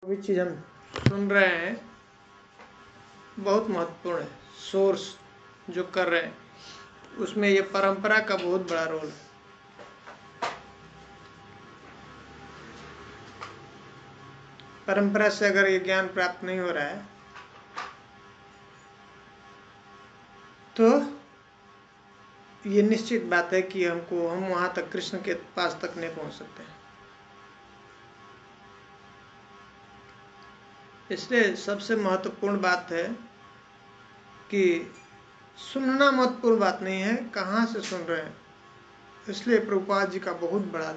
अभी चीज हम सुन रहे हैं बहुत महत्वपूर्ण है। सोर्स जो कर रहे हैं उसमें ये परंपरा का बहुत बड़ा रोल है। परंपरा से अगर ये ज्ञान प्राप्त नहीं हो रहा है तो ये निश्चित बात है कि हम वहां तक, कृष्ण के पास तक नहीं पहुंच सकते। इसलिए सबसे महत्वपूर्ण बात है कि सुनना महत्वपूर्ण बात नहीं है, कहाँ से सुन रहे हैं। इसलिए प्रभुपाद जी का बहुत बड़ा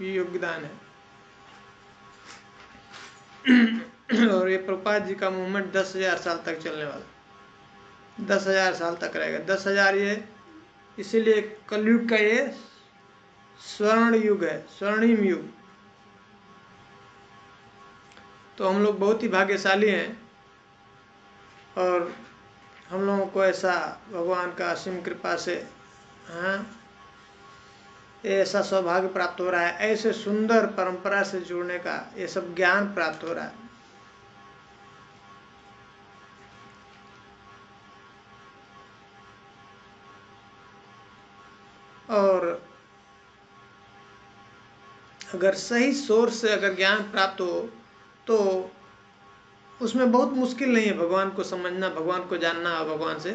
योगदान है। और ये प्रभुपाद जी का मूवमेंट 10,000 साल तक चलने वाला, 10,000 साल तक रहेगा। 10,000 ये इसीलिए कलयुग का ये स्वर्ण युग है, स्वर्णिम युग। तो हम लोग बहुत ही भाग्यशाली हैं और हम लोगों को ऐसा भगवान का असीम कृपा से ऐसा सौभाग्य प्राप्त हो रहा है, ऐसे सुंदर परंपरा से जुड़ने का ये सब ज्ञान प्राप्त हो रहा है। और अगर सही सोर्स से अगर ज्ञान प्राप्त हो तो उसमें बहुत मुश्किल नहीं है भगवान को समझना, भगवान को जानना और भगवान से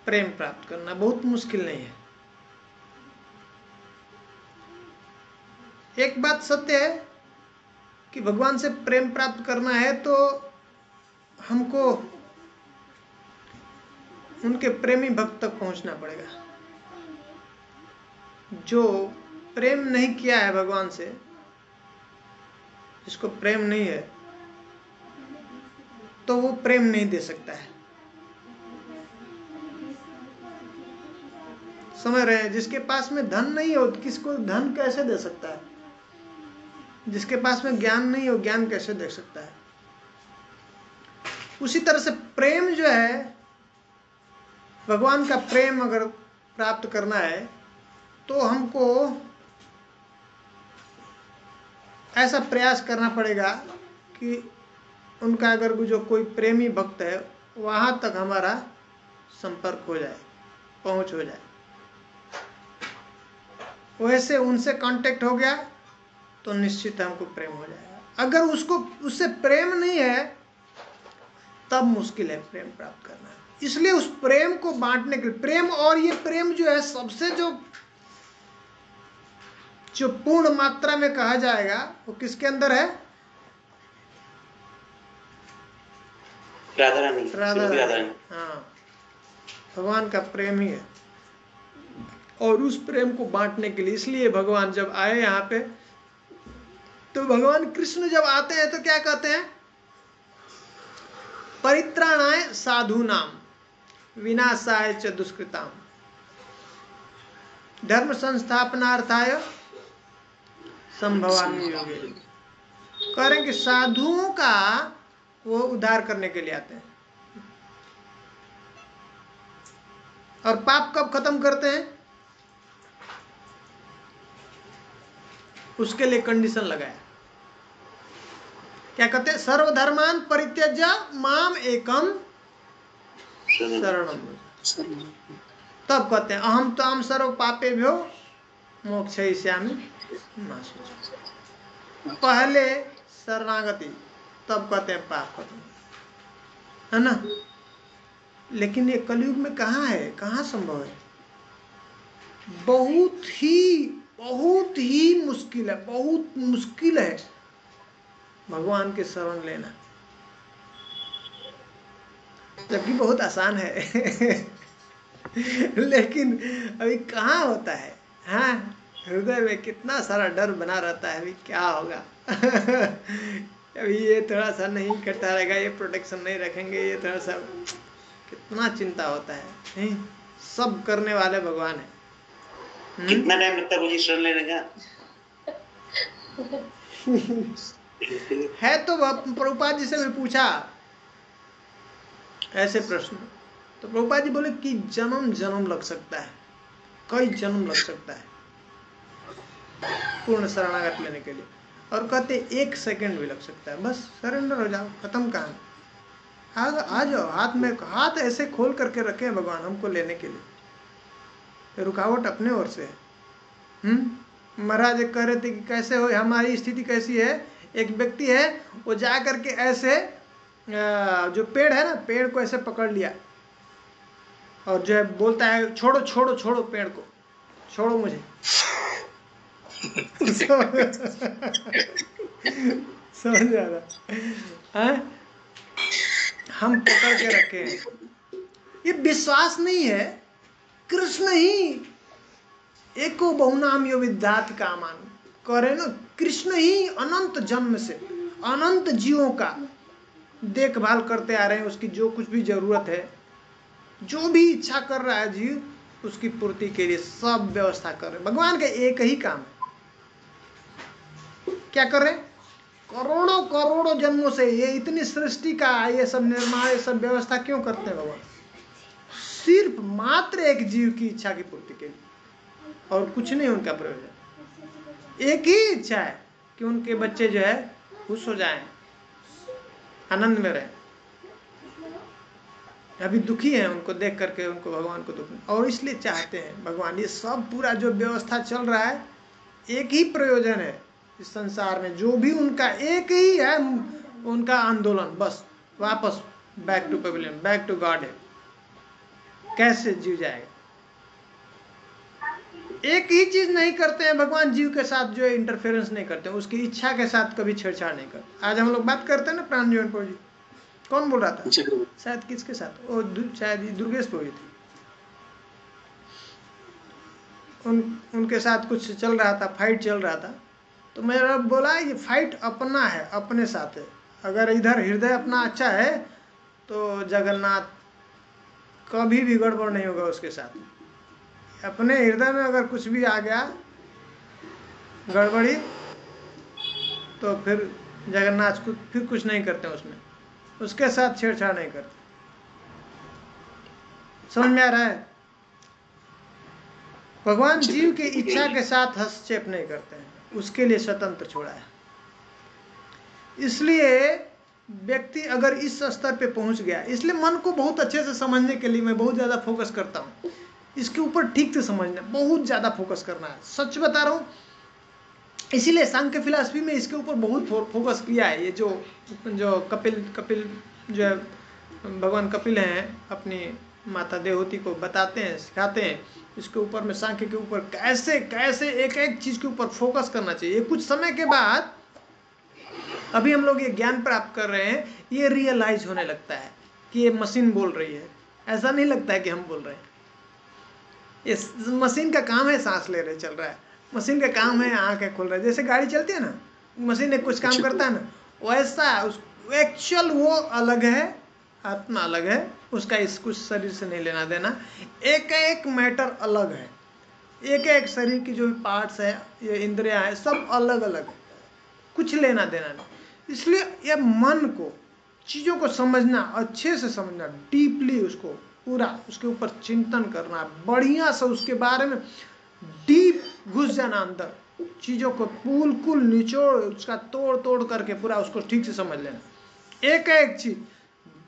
प्रेम प्राप्त करना बहुत मुश्किल नहीं है। एक बात सत्य है कि भगवान से प्रेम प्राप्त करना है तो हमको उनके प्रेमी भक्त तक पहुंचना पड़ेगा। जो प्रेम नहीं किया है भगवान से, जिसको प्रेम नहीं है, तो वो प्रेम नहीं दे सकता है। समझ रहे हैं? जिसके पास में धन नहीं हो, किसको धन कैसे दे सकता है? जिसके पास में ज्ञान नहीं हो, ज्ञान कैसे दे सकता है? उसी तरह से प्रेम जो है, भगवान का प्रेम अगर प्राप्त करना है तो हमको ऐसा प्रयास करना पड़ेगा कि उनका अगर जो कोई प्रेमी भक्त है वहां तक हमारा संपर्क हो जाए, पहुंच हो जाए। वैसे उनसे कांटेक्ट हो गया तो निश्चित हमको प्रेम हो जाएगा। अगर उससे प्रेम नहीं है तब मुश्किल है प्रेम प्राप्त करना। इसलिए उस प्रेम को बांटने के लिए, प्रेम, और ये प्रेम जो है सबसे जो पूर्ण मात्रा में कहा जाएगा वो किसके अंदर है? राधा रानी। हाँ, भगवान का प्रेम ही है। और उस प्रेम को बांटने के लिए, इसलिए भगवान जब आए यहाँ पे, तो भगवान कृष्ण जब आते हैं तो क्या कहते हैं? परित्राणाय साधूनाम विनाशाय च दुष्कृताम धर्म संस्थापनार्थाय संभवामि योगे। कह रहे हैं कि साधुओं का वो उद्धार करने के लिए आते हैं। और पाप कब खत्म करते हैं? उसके लिए कंडीशन लगाया। क्या कहते हैं? सर्वधर्मान परित्यज्य माम एकम शरणम। तब कहते हैं अहम ताम सर्व पापेभ्यो मोक्षयिष्यामि मा शुचि। पहले शरणागति, तब कहते हैं पाप खत्म, है ना? लेकिन ये कलयुग में कहाँ है, कहाँ संभव है? बहुत ही मुश्किल है, बहुत मुश्किल है भगवान के शरण लेना, जबकि बहुत आसान है। लेकिन अभी कहाँ होता है? हाँ, हृदय में कितना सारा डर बना रहता है, अभी क्या होगा? अभी ये थोड़ा सा नहीं करता रहेगा, ये प्रोटेक्शन नहीं रखेंगे, ये थोड़ा सा, कितना चिंता होता है। नहीं, सब करने वाले भगवान है। कितना टाइम लगता है मुझे शरण लेने का? है तो प्रभुपाद जी से भी पूछा ऐसे प्रश्न, तो प्रभुपाद जी बोले कि जन्म लग सकता है, कई जन्म लग सकता है पूर्ण शरणागत लेने के लिए। और कहते 1 सेकंड भी लग सकता है, बस सरेंडर हो जाओ, खत्म कहानी। आ जाओ, हाथ में हाथ ऐसे खोल करके रखे हैं भगवान हमको लेने के लिए, रुकावट अपने ओर से है। महाराज कह रहे थे कि कैसे हो, हमारी स्थिति कैसी है, एक व्यक्ति है वो जा करके ऐसे जो पेड़ है ना, पेड़ को ऐसे पकड़ लिया और जो है बोलता है छोड़ो छोड़ो छोड़ो पेड़ को, छोड़ो मुझे। समझ आ रहा है? हम पकड़ के रखे हैं, ये विश्वास नहीं है। कृष्ण ही एको बहुनाम यो विद्यात कामान कह रहे ना, कृष्ण ही अनंत जन्म से अनंत जीवों का देखभाल करते आ रहे हैं, उसकी जो कुछ भी जरूरत है, जो भी इच्छा कर रहा है जीव, उसकी पूर्ति के लिए सब व्यवस्था कर रहे हैं। भगवान का एक ही काम है, क्या कर रहे हैं? करोड़ों करोड़ों जन्मों से ये इतनी सृष्टि का ये सब निर्माण, ये सब व्यवस्था क्यों करते हैं भगवान? सिर्फ मात्र एक जीव की इच्छा की पूर्ति के लिए, और कुछ नहीं उनका प्रयोजन। एक ही इच्छा है कि उनके बच्चे जो है खुश हो जाएं, आनंद में रहें। अभी दुखी हैं, उनको देख करके उनको भगवान को दुख, और इसलिए चाहते हैं भगवान ये सब पूरा जो व्यवस्था चल रहा है, एक ही प्रयोजन है इस संसार में, जो भी उनका एक ही है, उनका आंदोलन, बस वापस back to pavilion, back to god है। कैसे जीव जाएगा? एक ही चीज नहीं करते हैं भगवान, जीव के साथ जो इंटरफेरेंस नहीं करते हैं, उसकी इच्छा के साथ कभी छेड़छाड़ नहीं करते। आज हम लोग बात करते हैं ना प्राण जीवन प्रभु जी, कौन बोल रहा था शायद, किसके साथ, वो शायद दुर्गेश प्रभु जी थे, उनके साथ कुछ चल रहा था, फाइट चल रहा था, तो मेरा बोला ये फाइट अपना है, अपने साथ है। अगर इधर हृदय अपना अच्छा है तो जगन्नाथ कभी भी गड़बड़ नहीं होगा उसके साथ। अपने हृदय में अगर कुछ भी आ गया गड़बड़ी, तो फिर जगन्नाथ फिर कुछ नहीं करते उसमें, उसके साथ छेड़छाड़ नहीं करते। समझ में आ रहा है? भगवान जीव की इच्छा के साथ हस्तक्षेप नहीं करते हैं, उसके लिए स्वतंत्र छोड़ा है। इसलिए व्यक्ति अगर इस स्तर पे पहुंच गया, इसलिए मन को बहुत अच्छे से समझने के लिए मैं बहुत ज़्यादा फोकस करता हूँ, इसके ऊपर ठीक से समझना, बहुत ज़्यादा फोकस करना है, सच बता रहा हूँ। इसीलिए सांख्य फिलॉसफी में इसके ऊपर बहुत फोकस किया है। ये जो कपिल जो है, भगवान कपिल हैं, अपनी माता देवहूति को बताते हैं, सिखाते हैं इसके ऊपर में, सांख्य के ऊपर कैसे कैसे एक एक चीज़ के ऊपर फोकस करना चाहिए। कुछ समय के बाद अभी हम लोग ये ज्ञान प्राप्त कर रहे हैं, ये रियलाइज होने लगता है कि ये मशीन बोल रही है, ऐसा नहीं लगता है कि हम बोल रहे हैं। ये मशीन का काम है, सांस ले रहे चल रहा है, मशीन का काम है आँखें खोल रहा है। जैसे गाड़ी चलती है ना, मशीन एक कुछ काम करता है ना, वैसा एक्चुअल वो अलग है, आत्मा अलग है, उसका इस कुछ शरीर से नहीं लेना देना। एक एक मैटर अलग है, एक एक शरीर की जो भी पार्ट्स है, ये इंद्रियां है, सब अलग अलग है, कुछ लेना देना नहीं। इसलिए ये मन को, चीज़ों को समझना, अच्छे से समझना, डीपली उसको पूरा उसके ऊपर चिंतन करना, बढ़िया से उसके बारे में डीप घुस जाना अंदर, चीज़ों को बिल्कुल निचोड़ उसका तोड़ करके पूरा उसको ठीक से समझ लेना, एक एक चीज़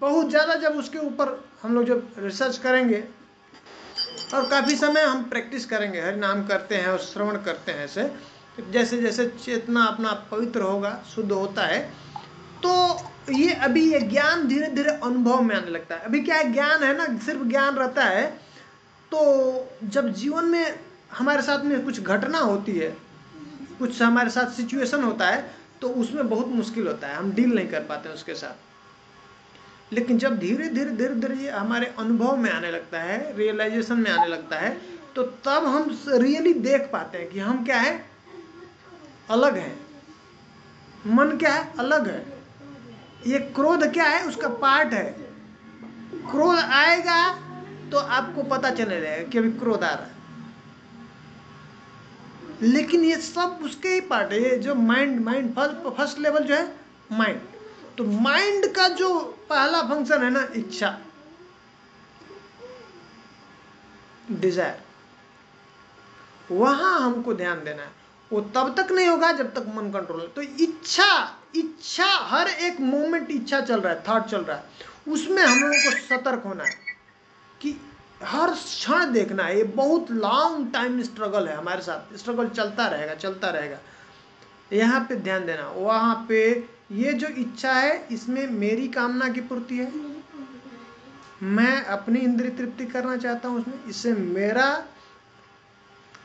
बहुत ज़्यादा। जब उसके ऊपर हम लोग जब रिसर्च करेंगे और काफ़ी समय हम प्रैक्टिस करेंगे, हरि नाम करते हैं और श्रवण करते हैं, ऐसे जैसे जैसे चेतना अपना पवित्र होगा, शुद्ध होता है, तो ये अभी ये ज्ञान धीरे धीरे अनुभव में आने लगता है। अभी क्या है, ज्ञान है ना, सिर्फ ज्ञान रहता है, तो जब जीवन में हमारे साथ में कुछ घटना होती है, कुछ हमारे साथ सिचुएशन होता है, तो उसमें बहुत मुश्किल होता है, हम डील नहीं कर पाते उसके साथ। लेकिन जब धीरे धीरे ये हमारे अनुभव में आने लगता है, रियलाइजेशन में आने लगता है, तो तब हम रियली देख पाते हैं कि हम क्या है, अलग है। मन क्या है, अलग है। ये क्रोध क्या है, उसका पार्ट है। क्रोध आएगा तो आपको पता चले रहेगा कि अभी क्रोध आ रहा है, लेकिन ये सब उसके ही पार्ट है। ये जो माइंड फर्स्ट लेवल जो है माइंड, तो माइंड का जो पहला फंक्शन है ना, इच्छा, डिजायर, वहां हमको ध्यान देना है, वो तब तक नहीं होगा जब तक मन कंट्रोल है। तो इच्छा हर एक मोमेंट इच्छा चल रहा है, थॉट चल रहा है, उसमें हम लोगों को सतर्क होना है कि हर क्षण देखना है। ये बहुत लॉन्ग टाइम स्ट्रगल है, हमारे साथ स्ट्रगल चलता रहेगा। यहाँ पे ध्यान देना, वहाँ पे ये जो इच्छा है इसमें मेरी कामना की पूर्ति है, मैं अपनी इंद्रिय तृप्ति करना चाहता हूँ उसमें, इससे मेरा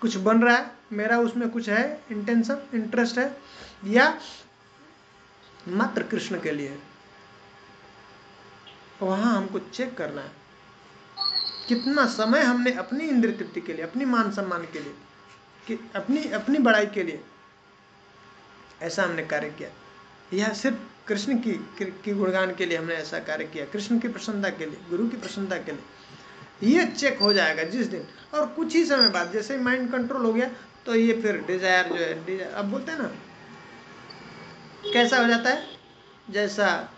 कुछ बन रहा है, मेरा उसमें कुछ है इंटेंशन, इंटरेस्ट है, या मात्र कृष्ण के लिए। वहाँ हमको चेक करना है कितना समय हमने अपनी इंद्रिय तृप्ति के लिए, अपनी मान सम्मान के लिए, कि अपनी बड़ाई के लिए ऐसा हमने कार्य किया, या सिर्फ कृष्ण की गुणगान के लिए हमने ऐसा कार्य किया, कृष्ण की प्रसन्नता के लिए, गुरु की प्रसन्नता के लिए। ये चेक हो जाएगा जिस दिन, और कुछ ही समय बाद जैसे ही माइंड कंट्रोल हो गया तो ये फिर डिजायर जो है, डिजायर अब बोलते हैं ना, कैसा हो जाता है, जैसा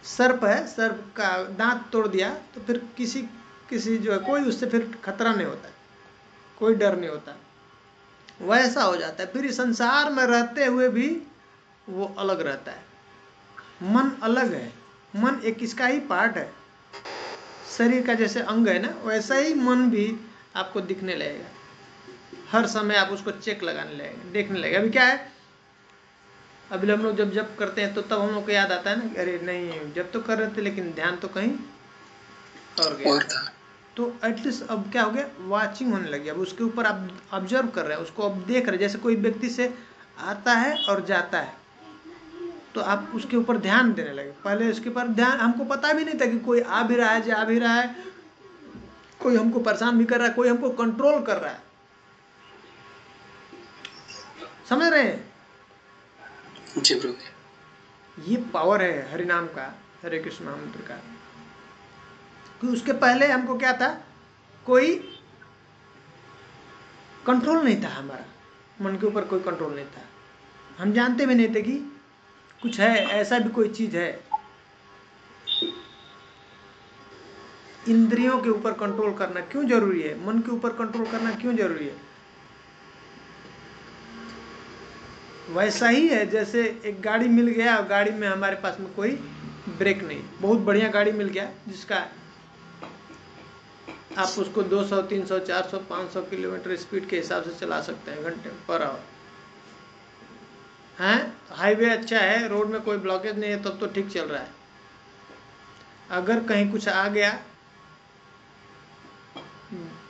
सर्प है, सर्प का दांत तोड़ दिया तो फिर किसी जो है कोई उससे फिर खतरा नहीं होता, कोई डर नहीं होता, वैसा हो जाता है। फिर इस संसार में रहते हुए भी वो अलग रहता है। मन अलग है, मन एक इसका ही पार्ट है, शरीर का जैसे अंग है ना, वैसा ही मन भी आपको दिखने लगेगा, हर समय आप उसको चेक लगाने लगेगा, देखने लगेगा। अभी क्या है, अभी हम लोग जब करते हैं तो तब हम लोग को याद आता है ना, अरे नहीं जब तो कर रहे थे लेकिन ध्यान तो कहीं और गया था। तो एटलीस्ट अब क्या हो गया, वाचिंग होने लगी, अब उसके ऊपर आप ऑब्जर्व कर रहे हैं, उसको अब देख रहे हैं। जैसे कोई व्यक्ति से आता है और जाता है तो आप उसके ऊपर ध्यान देने लगे, पहले उसके ऊपर ध्यान, हमको पता भी नहीं था कि कोई आ भी रहा है, जा भी रहा है, कोई हमको परेशान भी कर रहा है, कोई हमको कंट्रोल कर रहा है, समझ रहे हैं? जी प्रभु, ये पावर है हरि नाम का, हरे कृष्ण मंत्र का। कि उसके पहले हमको क्या था, कोई कंट्रोल नहीं था, हमारा मन के ऊपर कोई कंट्रोल नहीं था, हम जानते भी नहीं थे कि कुछ है, ऐसा भी कोई चीज है। इंद्रियों के ऊपर कंट्रोल करना क्यों जरूरी है, मन के ऊपर कंट्रोल करना क्यों जरूरी है? वैसा ही है जैसे एक गाड़ी मिल गया और गाड़ी में हमारे पास में कोई ब्रेक नहीं, बहुत बढ़िया गाड़ी मिल गया जिसका आप उसको 200, 300, 400, 500 किलोमीटर स्पीड के हिसाब से चला सकते हैं घंटे पर आवर हैं, हाईवे अच्छा है, रोड में कोई ब्लॉकेज नहीं है, तब तो ठीक चल रहा है। अगर कहीं कुछ आ गया,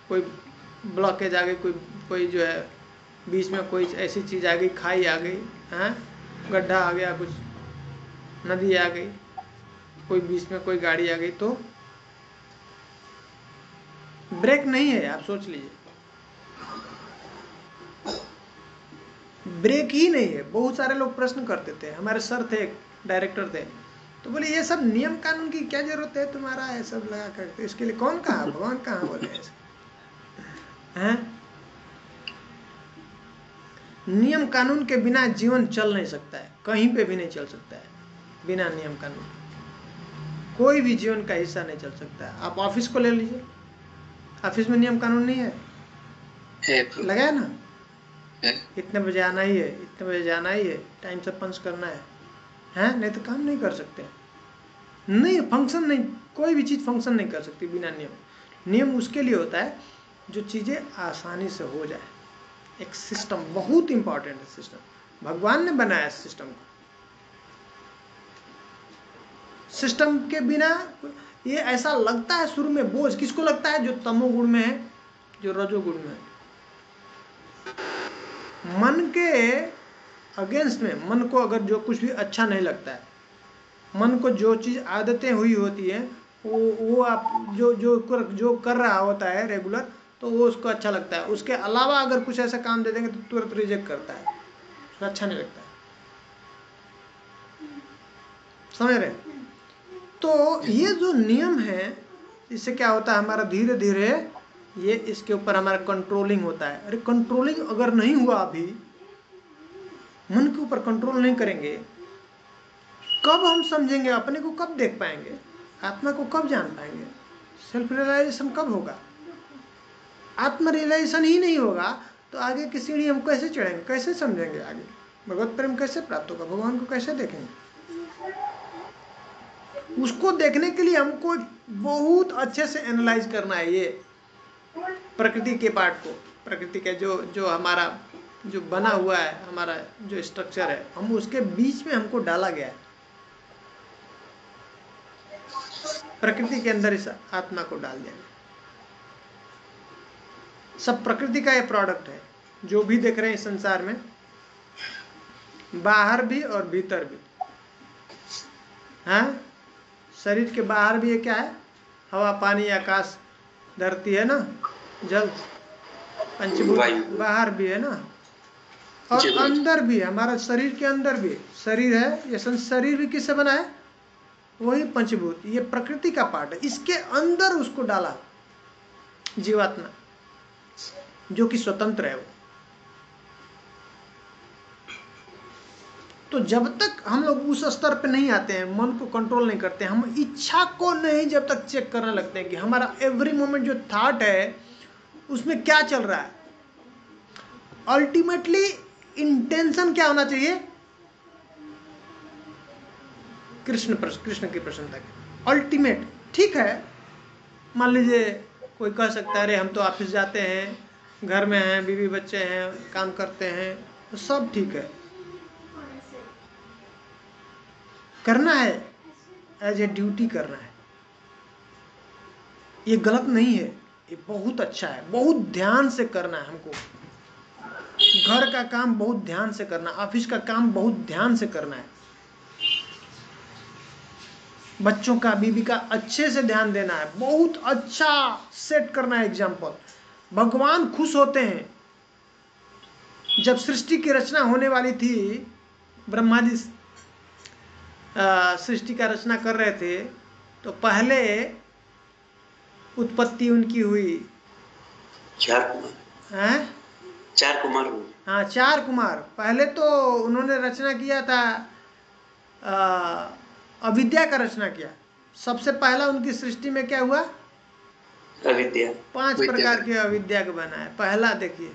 कोई ब्लॉकेज आ गई, कोई जो है बीच में कोई ऐसी चीज आ गई, खाई आ गई, हैं, गड्ढा आ गया, कुछ नदी आ गई, कोई बीच में कोई गाड़ी आ गई, तो ब्रेक नहीं है, आप सोच लीजिए, ब्रेक ही नहीं है। बहुत सारे लोग प्रश्न करते थे, हमारे सर थे, डायरेक्टर थे, तो बोले ये सब नियम कानून की क्या जरूरत है तुम्हारा, ये सब लगा करते, इसके लिए कौन कहा, भगवान कहाँ बोले ऐसे हैं? नियम कानून के बिना जीवन चल नहीं सकता है, कहीं पे भी नहीं चल सकता है बिना नियम कानून, कोई भी जीवन का हिस्सा नहीं चल सकता है। आप ऑफिस को ले लीजिए, ऑफिस में नियम कानून नहीं है, लगा है ना, इतने बजे आना ही है, इतने बजे जाना ही है, टाइम से पंच करना है, नहीं तो काम नहीं कर सकते, नहीं फंक्शन नहीं, कोई भी चीज़ फंक्शन नहीं कर सकती बिना नियम। नियम उसके लिए होता है जो चीज़ें आसानी से हो जाए, एक सिस्टम बहुत इंपॉर्टेंट है, सिस्टम भगवान ने बनाया सिस्टम को, सिस्टम के बिना ये ऐसा लगता है शुरू में बोझ, किसको लगता है, जो तमोगुण में है, जो रजोगुण में है। मन के अगेंस्ट में, मन को अगर जो कुछ भी अच्छा नहीं लगता है, मन को जो चीज आदतें हुई होती है, वो आप जो कर रहा होता है रेगुलर, तो वो उसको अच्छा लगता है, उसके अलावा अगर कुछ ऐसा काम दे देंगे तो तुरंत रिजेक्ट करता है, उसको अच्छा नहीं लगता है, समझ रहे? तो ये जो नियम है, इससे क्या होता है, हमारा धीरे धीरे ये इसके ऊपर हमारा कंट्रोलिंग होता है। अरे कंट्रोलिंग अगर नहीं हुआ, अभी मन के ऊपर कंट्रोल नहीं करेंगे, कब हम समझेंगे अपने को, कब देख पाएंगे, आत्मा को कब जान पाएंगे, सेल्फ रियलाइजेशन कब होगा? आत्म रियलाइजेशन ही नहीं होगा तो आगे की सीढ़ी हम कैसे चढ़ेंगे, कैसे समझेंगे, आगे भगवत प्रेम कैसे प्राप्त होगा, भगवान को कैसे देखेंगे? उसको देखने के लिए हमको बहुत अच्छे से एनालाइज करना है ये प्रकृति के पार्ट को, प्रकृति के जो हमारा जो बना हुआ है, हमारा जो स्ट्रक्चर है, हम उसके बीच में हमको डाला गया है, प्रकृति के अंदर इस आत्मा को डाल दिया। सब प्रकृति का ये प्रोडक्ट है, जो भी देख रहे हैं इस संसार में, बाहर भी और भीतर भी। हाँ, शरीर के बाहर भी ये क्या है, हवा, पानी, आकाश, धरती है ना, जल, पंचभूत बाहर भी है ना, और अंदर भी है, हमारा शरीर के अंदर भी शरीर है। ये शरीर भी किससे बना है, वही पंचभूत, ये प्रकृति का पार्ट है, इसके अंदर उसको डाला जीवात्मा, जो कि स्वतंत्र है वो। तो जब तक हम लोग उस स्तर पे नहीं आते हैं, मन को कंट्रोल नहीं करते, हम इच्छा को नहीं जब तक चेक करने लगते हैं कि हमारा एवरी मोमेंट जो थॉट है उसमें क्या चल रहा है, अल्टीमेटली इंटेंशन क्या होना चाहिए, कृष्ण की प्रसन्नता की अल्टीमेट। ठीक है, मान लीजिए कोई कह सकता है अरे हम तो ऑफिस जाते हैं, घर में हैं, बीवी बच्चे हैं, काम करते हैं, तो सब ठीक है, करना है, एज ए ड्यूटी करना है, ये गलत नहीं है, ये बहुत अच्छा है, बहुत ध्यान से करना है हमको। घर का काम बहुत ध्यान से करना, ऑफिस का काम बहुत ध्यान से करना है, बच्चों का, बीवी का अच्छे से ध्यान देना है, बहुत अच्छा सेट करना है एग्जाम्पल। भगवान खुश होते हैं जब सृष्टि की रचना होने वाली थी, ब्रह्मा जी सृष्टि का रचना कर रहे थे, तो पहले उत्पत्ति उनकी हुई 4 कुमार हैं, 4 कुमार। हाँ, 4 कुमार। पहले तो उन्होंने रचना किया था, अविद्या का रचना किया। सबसे पहला उनकी सृष्टि में क्या हुआ, अविद्या। 5 प्रकार की अविद्या को बनाया पहला, देखिए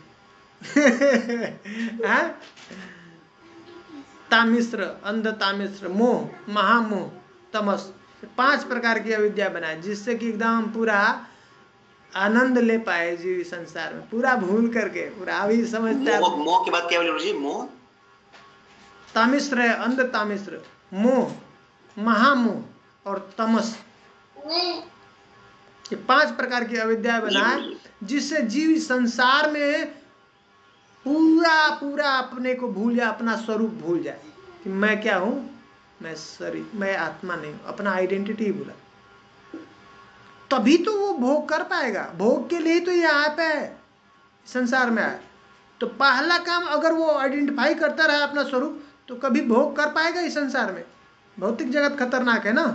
तामिश्र, अंध तामिश्र, मोह, महामोह, तमस, 5 प्रकार की अविद्या बनाए, जिससे कि एकदम पूरा आनंद ले पाए जी संसार में, पूरा भूल करके, पूरा अभी समझता है। मोह के बाद क्या बोले जी, मोह, तामिश्र है, अंध तामिश्र, मोह, महामोह और तमस, ये 5 प्रकार की अविद्या बनाए, जिससे जीव संसार में पूरा अपने को भूल जाए, अपना स्वरूप भूल जाए कि मैं क्या हूं, मैं शरीर, मैं आत्मा नहीं हूं, अपना आइडेंटिटी ही भूला। तभी तो वो भोग कर पाएगा, भोग के लिए तो ये आप है, संसार में आए। तो पहला काम अगर वो आइडेंटिफाई करता रहा अपना स्वरूप, तो कभी भोग कर पाएगा इस संसार में। भौतिक जगत खतरनाक है ना,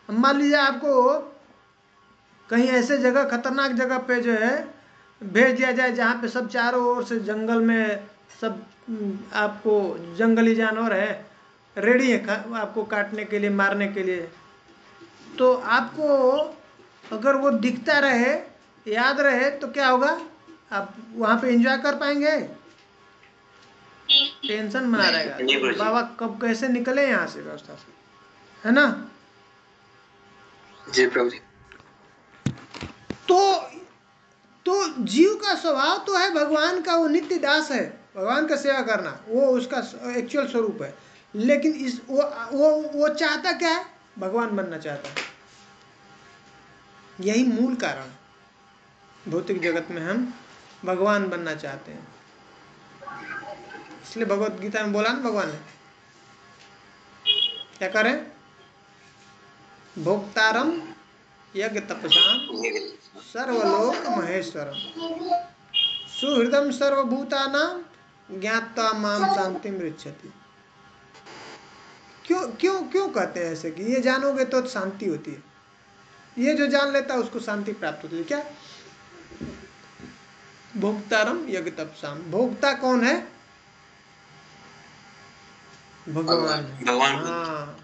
मान लीजिए आपको कहीं ऐसे जगह, खतरनाक जगह पे जो है भेज दिया जाए, जहाँ पे सब चारों ओर से जंगल में सब आपको जंगली जानवर है, रेडी है आपको काटने के लिए, मारने के लिए, तो आपको अगर वो दिखता रहे, याद रहे, तो क्या होगा, आप वहाँ पे एंजॉय कर पाएंगे, टेंशन बना रहेगा, बाबा कब कैसे निकले यहाँ से व्यवस्था से, है ना जी प्रभु जी। तो जीव का स्वभाव तो है भगवान का, वो नित्य दास है, भगवान का सेवा करना वो उसका एक्चुअल स्वरूप है, लेकिन इस वो चाहता क्या है, भगवान बनना चाहता है। यही मूल कारण, भौतिक जगत में हम भगवान बनना चाहते हैं। इसलिए भगवत गीता में बोला ना भगवान ने, क्या करें, भोक्तारम यज्ञ तपसाम सर्वलोक महेश्वरम सुहृदम सर्वभूतानां ज्ञात्वा माम शांतिम ऋच्छति। क्यों कहते हैं ऐसे कि ये जानोगे तो शांति होती है, ये जो जान लेता है उसको शांति प्राप्त होती है। क्या, भोक्तारम यज्ञ तपसाम, भोक्ता कौन है, भगवान। हाँ,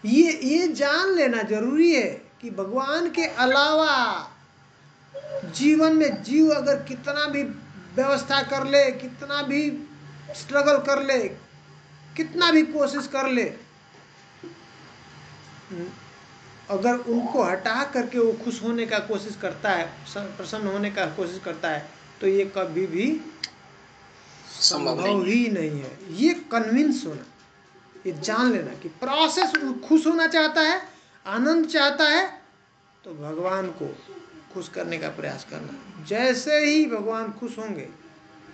ये जान लेना जरूरी है कि भगवान के अलावा जीवन में जीव अगर कितना भी व्यवस्था कर ले, कितना भी स्ट्रगल कर ले, कितना भी कोशिश कर ले, अगर उनको हटा करके वो खुश होने का कोशिश करता है, प्रसन्न होने का कोशिश करता है, तो ये कभी भी संभव ही नहीं है। ये कन्विंस होना, ये जान लेना कि प्रोसेस खुश होना चाहता है, आनंद चाहता है, तो भगवान को खुश करने का प्रयास करना। जैसे ही भगवान खुश होंगे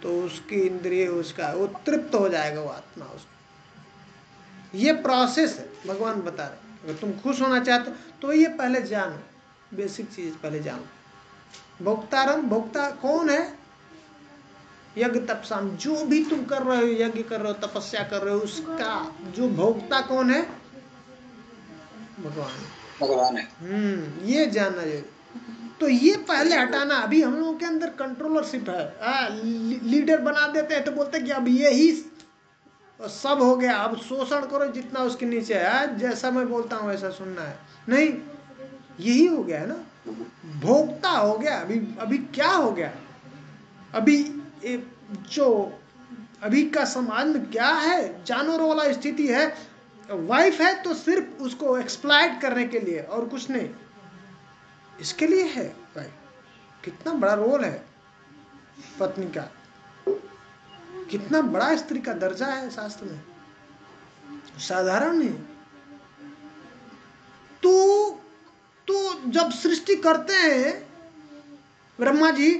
तो उसकी इंद्रिय, उसका वो तृप्त हो जाएगा, वो आत्मा उसको। ये प्रोसेस है, भगवान बता रहे। अगर तुम खुश होना चाहते हो तो ये पहले जानो, बेसिक चीज पहले जानो। भोक्तारम, भोक्ता कौन है? यज्ञ तपसाम, जो भी तुम कर रहे हो, यज्ञ कर रहे हो, तपस्या कर रहे हो, उसका जो भोक्ता कौन है? भगवान है। ये जानना है। तो ये पहले हटाना। अभी हम लोगों के अंदर कंट्रोलरशिप है, लीडर बना देते हैं तो बोलते हैं कि अब यही सब हो गया, अब शोषण करो जितना उसके नीचे है, जैसा मैं बोलता हूँ वैसा सुनना है। नहीं, यही हो गया है ना, भोक्ता हो गया। अभी क्या हो गया? अभी जो अभी का समाज में क्या है, जानवरों वाला स्थिति है। वाइफ है तो सिर्फ उसको एक्सप्लॉइट करने के लिए और कुछ नहीं, इसके लिए है भाई। कितना बड़ा रोल है पत्नी का, कितना बड़ा स्त्री का दर्जा है शास्त्र में, साधारण नहीं। तो जब सृष्टि करते हैं ब्रह्मा जी,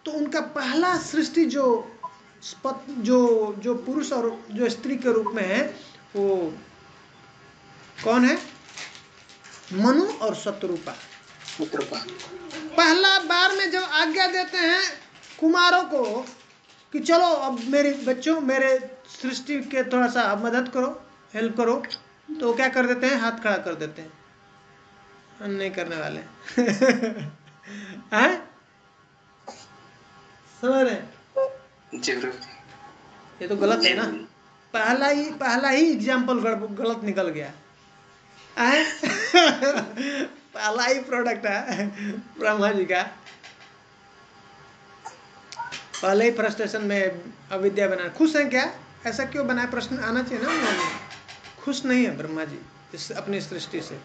तो उनका पहला सृष्टि जो पुरुष और जो स्त्री के रूप में है, वो कौन है? मनु और शत्रुपा। पहला बार में जब आज्ञा देते हैं कुमारों को कि चलो अब मेरे बच्चों, मेरे सृष्टि के थोड़ा सा मदद करो, हेल्प करो, तो क्या कर देते हैं? हाथ खड़ा कर देते हैं, हम नहीं करने वाले। हैं? समझ रहे? ये तो गलत है ना। पहला ही एग्जाम्पल गलत निकल गया। पहला ही प्रोडक्ट है ब्रह्मा जी का, पहले ही फ्रस्ट्रेशन में अविद्या बना। खुश हैं क्या? ऐसा क्यों बनाया? प्रश्न आना चाहिए ना। खुश नहीं है ब्रह्मा जी इस अपनी सृष्टि से,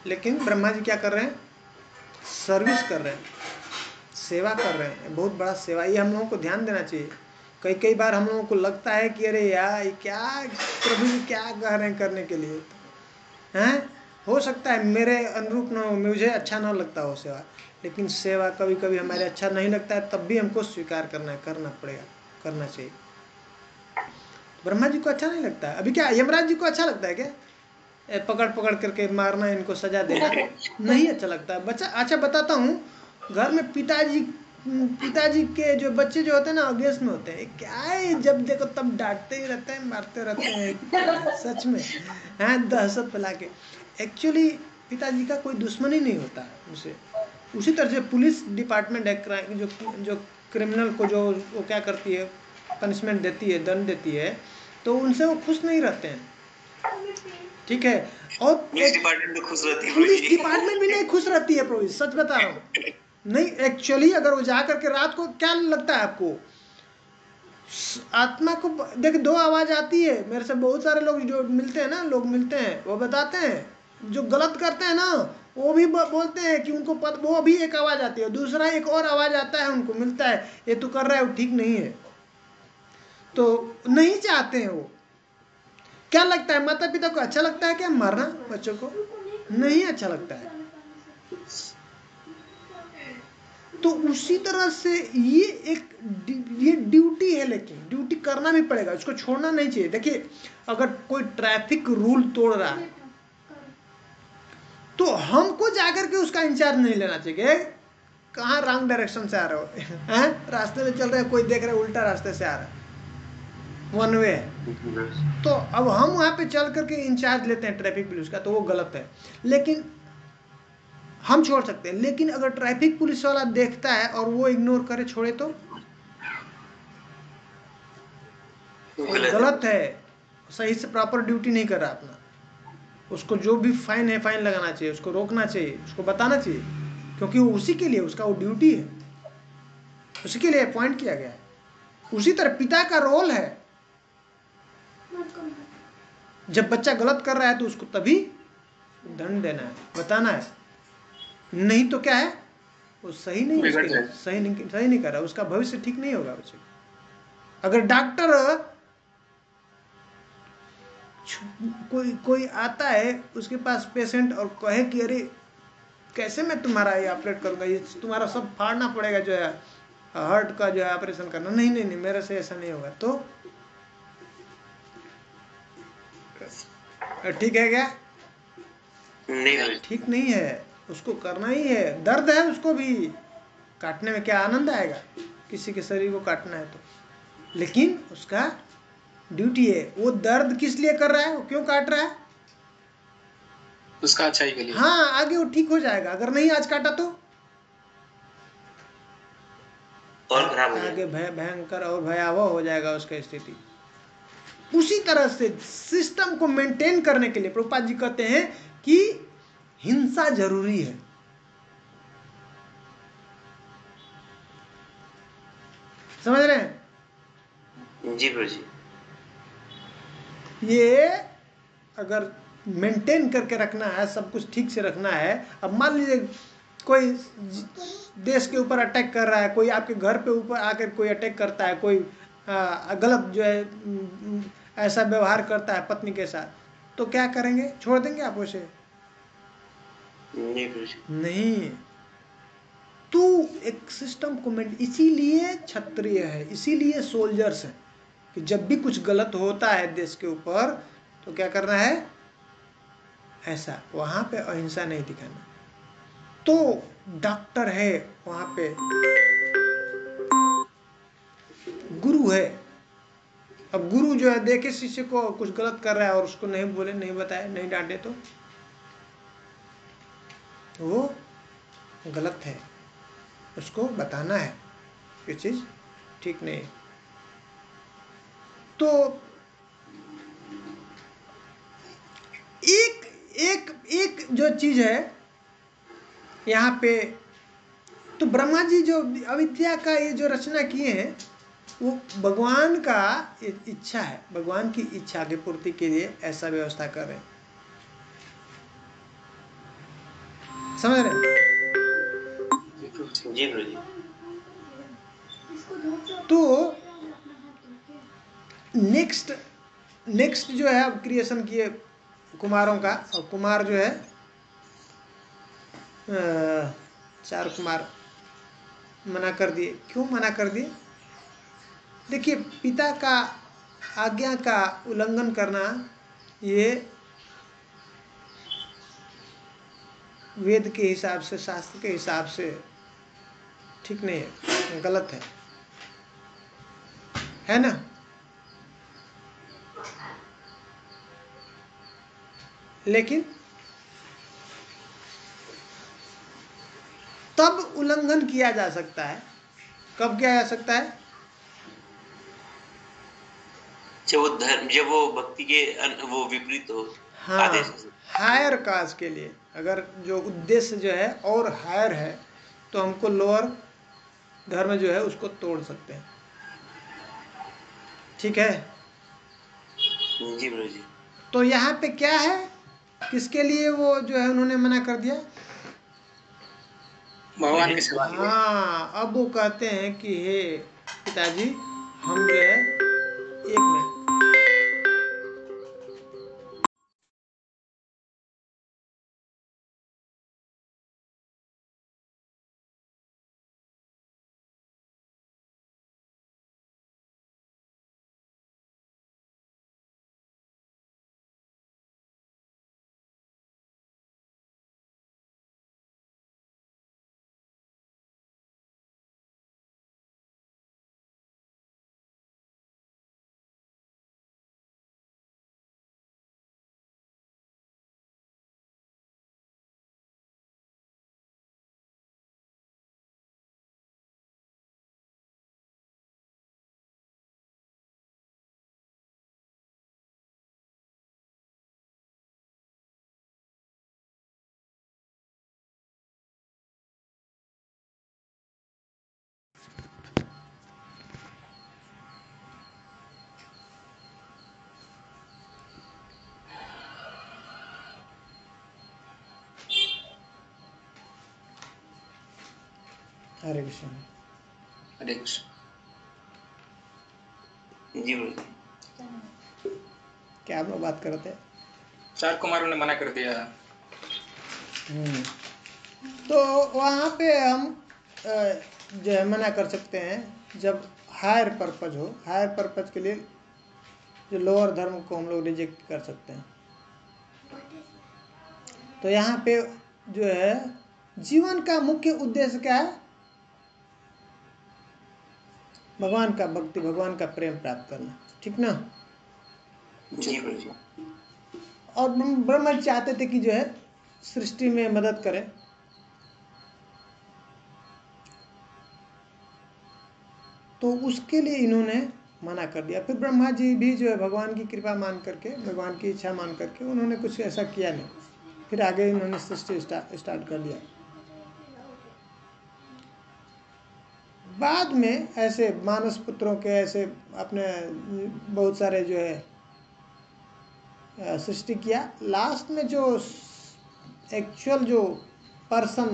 लेकिन ब्रह्मा जी क्या कर रहे हैं? सर्विस कर रहे हैं, सेवा कर रहे हैं। बहुत बड़ा सेवा, ये हम लोगों को ध्यान देना चाहिए। कई बार हम लोगों को लगता है कि अरे यार क्या प्रभु जी क्या कह रहे हैं करने के लिए, हैं? हो सकता है मेरे अनुरूप न हो, मुझे अच्छा ना लगता हो सेवा, लेकिन सेवा कभी कभी हमारे अच्छा नहीं लगता है, तब भी हमको स्वीकार करना पड़ेगा, करना चाहिए। ब्रह्मा जी को अच्छा नहीं लगता है? अभी क्या यमराज जी को अच्छा लगता है क्या? पकड़ करके मारना, इनको सजा देना नहीं अच्छा लगता है। बच्चा, अच्छा बताता हूँ, घर में पिताजी के जो बच्चे जो होते हैं ना, अगेंस्ट में होते हैं। क्या है, जब देखो तब डांटते ही रहते हैं, मारते रहते हैं, सच में, हैं, दहशत फैला के। एक्चुअली पिताजी का कोई दुश्मनी नहीं होता है उसे। उसी तरह से पुलिस डिपार्टमेंट है, जो क्रिमिनल को जो वो क्या करती है, पनिशमेंट देती है, दंड देती है, तो उनसे वो खुश नहीं रहते हैं, ठीक है। और पुलिस डिपार्टमेंट खुश रहती है, पुलिस डिपार्टमेंट भी नहीं खुश रहती है प्रभु, सच बता रहा हूँ। नहीं, एक्चुअली अगर वो जा करके रात को, क्या लगता है आपको, आत्मा को देख, दो आवाज आती है। मेरे से बहुत सारे लोग जो मिलते हैं ना, लोग मिलते हैं, वो बताते हैं जो गलत करते हैं ना, वो भी बोलते हैं कि उनको वो भी एक आवाज आती है, दूसरा एक और आवाज आता है, उनको मिलता है ये तो कर रहा है वो ठीक नहीं है, तो नहीं चाहते हैं वो। क्या लगता है, माता पिता को अच्छा लगता है क्या मारना बच्चों को? नहीं अच्छा लगता है। तो उसी तरह से ये ड्यूटी है, लेकिन ड्यूटी करना भी पड़ेगा, उसको छोड़ना नहीं चाहिए। देखिए, अगर कोई ट्रैफिक रूल तोड़ रहा है तो हमको जाकर के उसका इंचार्ज नहीं लेना चाहिए। कहाँ रॉन्ग डायरेक्शन से आ रहे हो, हैं, रास्ते में चल रहे हैं, कोई देख रहे उल्टा रास्ते से आ रहा है, वन वे है, तो अब हम वहां पे चल करके इंचार्ज लेते हैं ट्रैफिक पुलिस का, तो वो गलत है। लेकिन हम छोड़ सकते हैं, लेकिन अगर ट्रैफिक पुलिस वाला देखता है और वो इग्नोर करे, छोड़े, तो गलत है, सही से प्रॉपर ड्यूटी नहीं कर रहा अपना। उसको जो भी फाइन है, फाइन लगाना चाहिए, उसको रोकना चाहिए, उसको बताना चाहिए, क्योंकि वो उसी के लिए, उसका वो ड्यूटी है। उसी के लिए अपॉइंट किया गया है। उसी तरह पिता का रोल है, जब बच्चा गलत कर रहा है तो उसको तभी दंड देना है, बताना है, नहीं तो क्या है वो सही नहीं, उसके सही नहीं कर रहा, उसका भविष्य ठीक नहीं होगा बच्चे। अगर डॉक्टर कोई आता है उसके पास पेशेंट और कहे कि अरे कैसे मैं तुम्हारा ये ऑपरेट करूंगा, ये तुम्हारा सब फाड़ना पड़ेगा जो है, हार्ट का जो है ऑपरेशन करना, नहीं नहीं नहीं मेरे से ऐसा नहीं होगा, तो ठीक है क्या? नहीं, ठीक नहीं है, उसको करना ही है। दर्द है उसको भी, काटने में क्या आनंद आएगा किसी के शरीर को काटना है तो, लेकिन उसका ड्यूटी है। वो दर्द किस लिए कर रहा है, वो क्यों काट रहा है? उसका अच्छाई के लिए। हाँ, आगे वो ठीक हो जाएगा। अगर नहीं आज काटा तो और खराब हो आगे भयंकर और भयावह हो जाएगा उसकी स्थिति। उसी तरह से सिस्टम को मेंटेन करने के लिए प्रभुपाद जी कहते हैं कि हिंसा जरूरी है। समझ रहे हैं? जी प्रभु जी। ये अगर मेंटेन करके रखना है, सब कुछ ठीक से रखना है। अब मान लीजिए कोई देश के ऊपर अटैक कर रहा है, कोई आपके घर पे ऊपर आकर कोई अटैक करता है, कोई गलत जो है ऐसा व्यवहार करता है पत्नी के साथ, तो क्या करेंगे? छोड़ देंगे आप उसे? नहीं प्रभु जी। नहीं, तो एक सिस्टम को इसीलिए क्षत्रिय है, इसीलिए सोल्जर्स है कि जब भी कुछ गलत होता है देश के ऊपर तो क्या करना है, ऐसा वहां पे अहिंसा नहीं दिखाना। तो डॉक्टर है वहां पे, गुरु है। अब गुरु जो है देखे शिष्य को कुछ गलत कर रहा है और उसको नहीं बोले, नहीं बताए, नहीं डांटे तो वो गलत है, उसको बताना है ये चीज ठीक नहीं। तो एक एक एक जो चीज है यहाँ पे, तो ब्रह्मा जी जो अविद्या का ये जो रचना किए हैं वो भगवान का इच्छा है, भगवान की इच्छा की पूर्ति के लिए ऐसा व्यवस्था कर रहे हैं। समझ रहे हैं? जी प्रभु जी। तो नेक्स्ट जो है अब क्रिएशन किए कुमारों का, और कुमार जो है 4 कुमार मना कर दिए। क्यों मना कर दिए? देखिए, पिता का आज्ञा का उल्लंघन करना ये वेद के हिसाब से, शास्त्र के हिसाब से ठीक नहीं है, गलत है ना? लेकिन तब उल्लंघन किया जा सकता है, कब किया जा सकता है? जब वो भक्ति के वो विपरीत हो। हाँ, आदेश हायर काज के लिए, अगर जो उद्देश्य जो है और हायर है तो हमको लोअर धर्म जो है उसको तोड़ सकते हैं। ठीक है? जी प्रभु जी। तो यहाँ पे क्या है, किसके लिए वो जो है उन्होंने मना कर दिया? भगवान के सेवा। हाँ, अब वो कहते हैं कि हे पिताजी, हम जो है 1 मिनट हरे कृष्ण। हरे कृष्ण। जी गुरु जी। क्या आप लोग बात कर रहे थे? 4 कुमारों ने मना कर दिया। तो वहाँ पे हम जो है मना कर सकते हैं जब हायर पर्पज हो। हायर पर्पज के लिए जो लोअर धर्म को हम लोग रिजेक्ट कर सकते हैं। तो यहाँ पे जो है जीवन का मुख्य उद्देश्य क्या है? भगवान का भक्ति, भगवान का प्रेम प्राप्त करना, ठीक ना? जी गुरु जी। और ब्रह्मा जी चाहते थे कि जो है सृष्टि में मदद करें। तो उसके लिए इन्होंने मना कर दिया। फिर ब्रह्मा जी भी जो है भगवान की कृपा मान करके, भगवान की इच्छा मान करके उन्होंने कुछ ऐसा किया नहीं। फिर आगे इन्होंने सृष्टि स्टार्ट कर दिया। बाद में ऐसे मानस पुत्रों के ऐसे अपने बहुत सारे जो है सृष्टि किया। लास्ट में जो एक्चुअल जो पर्सन,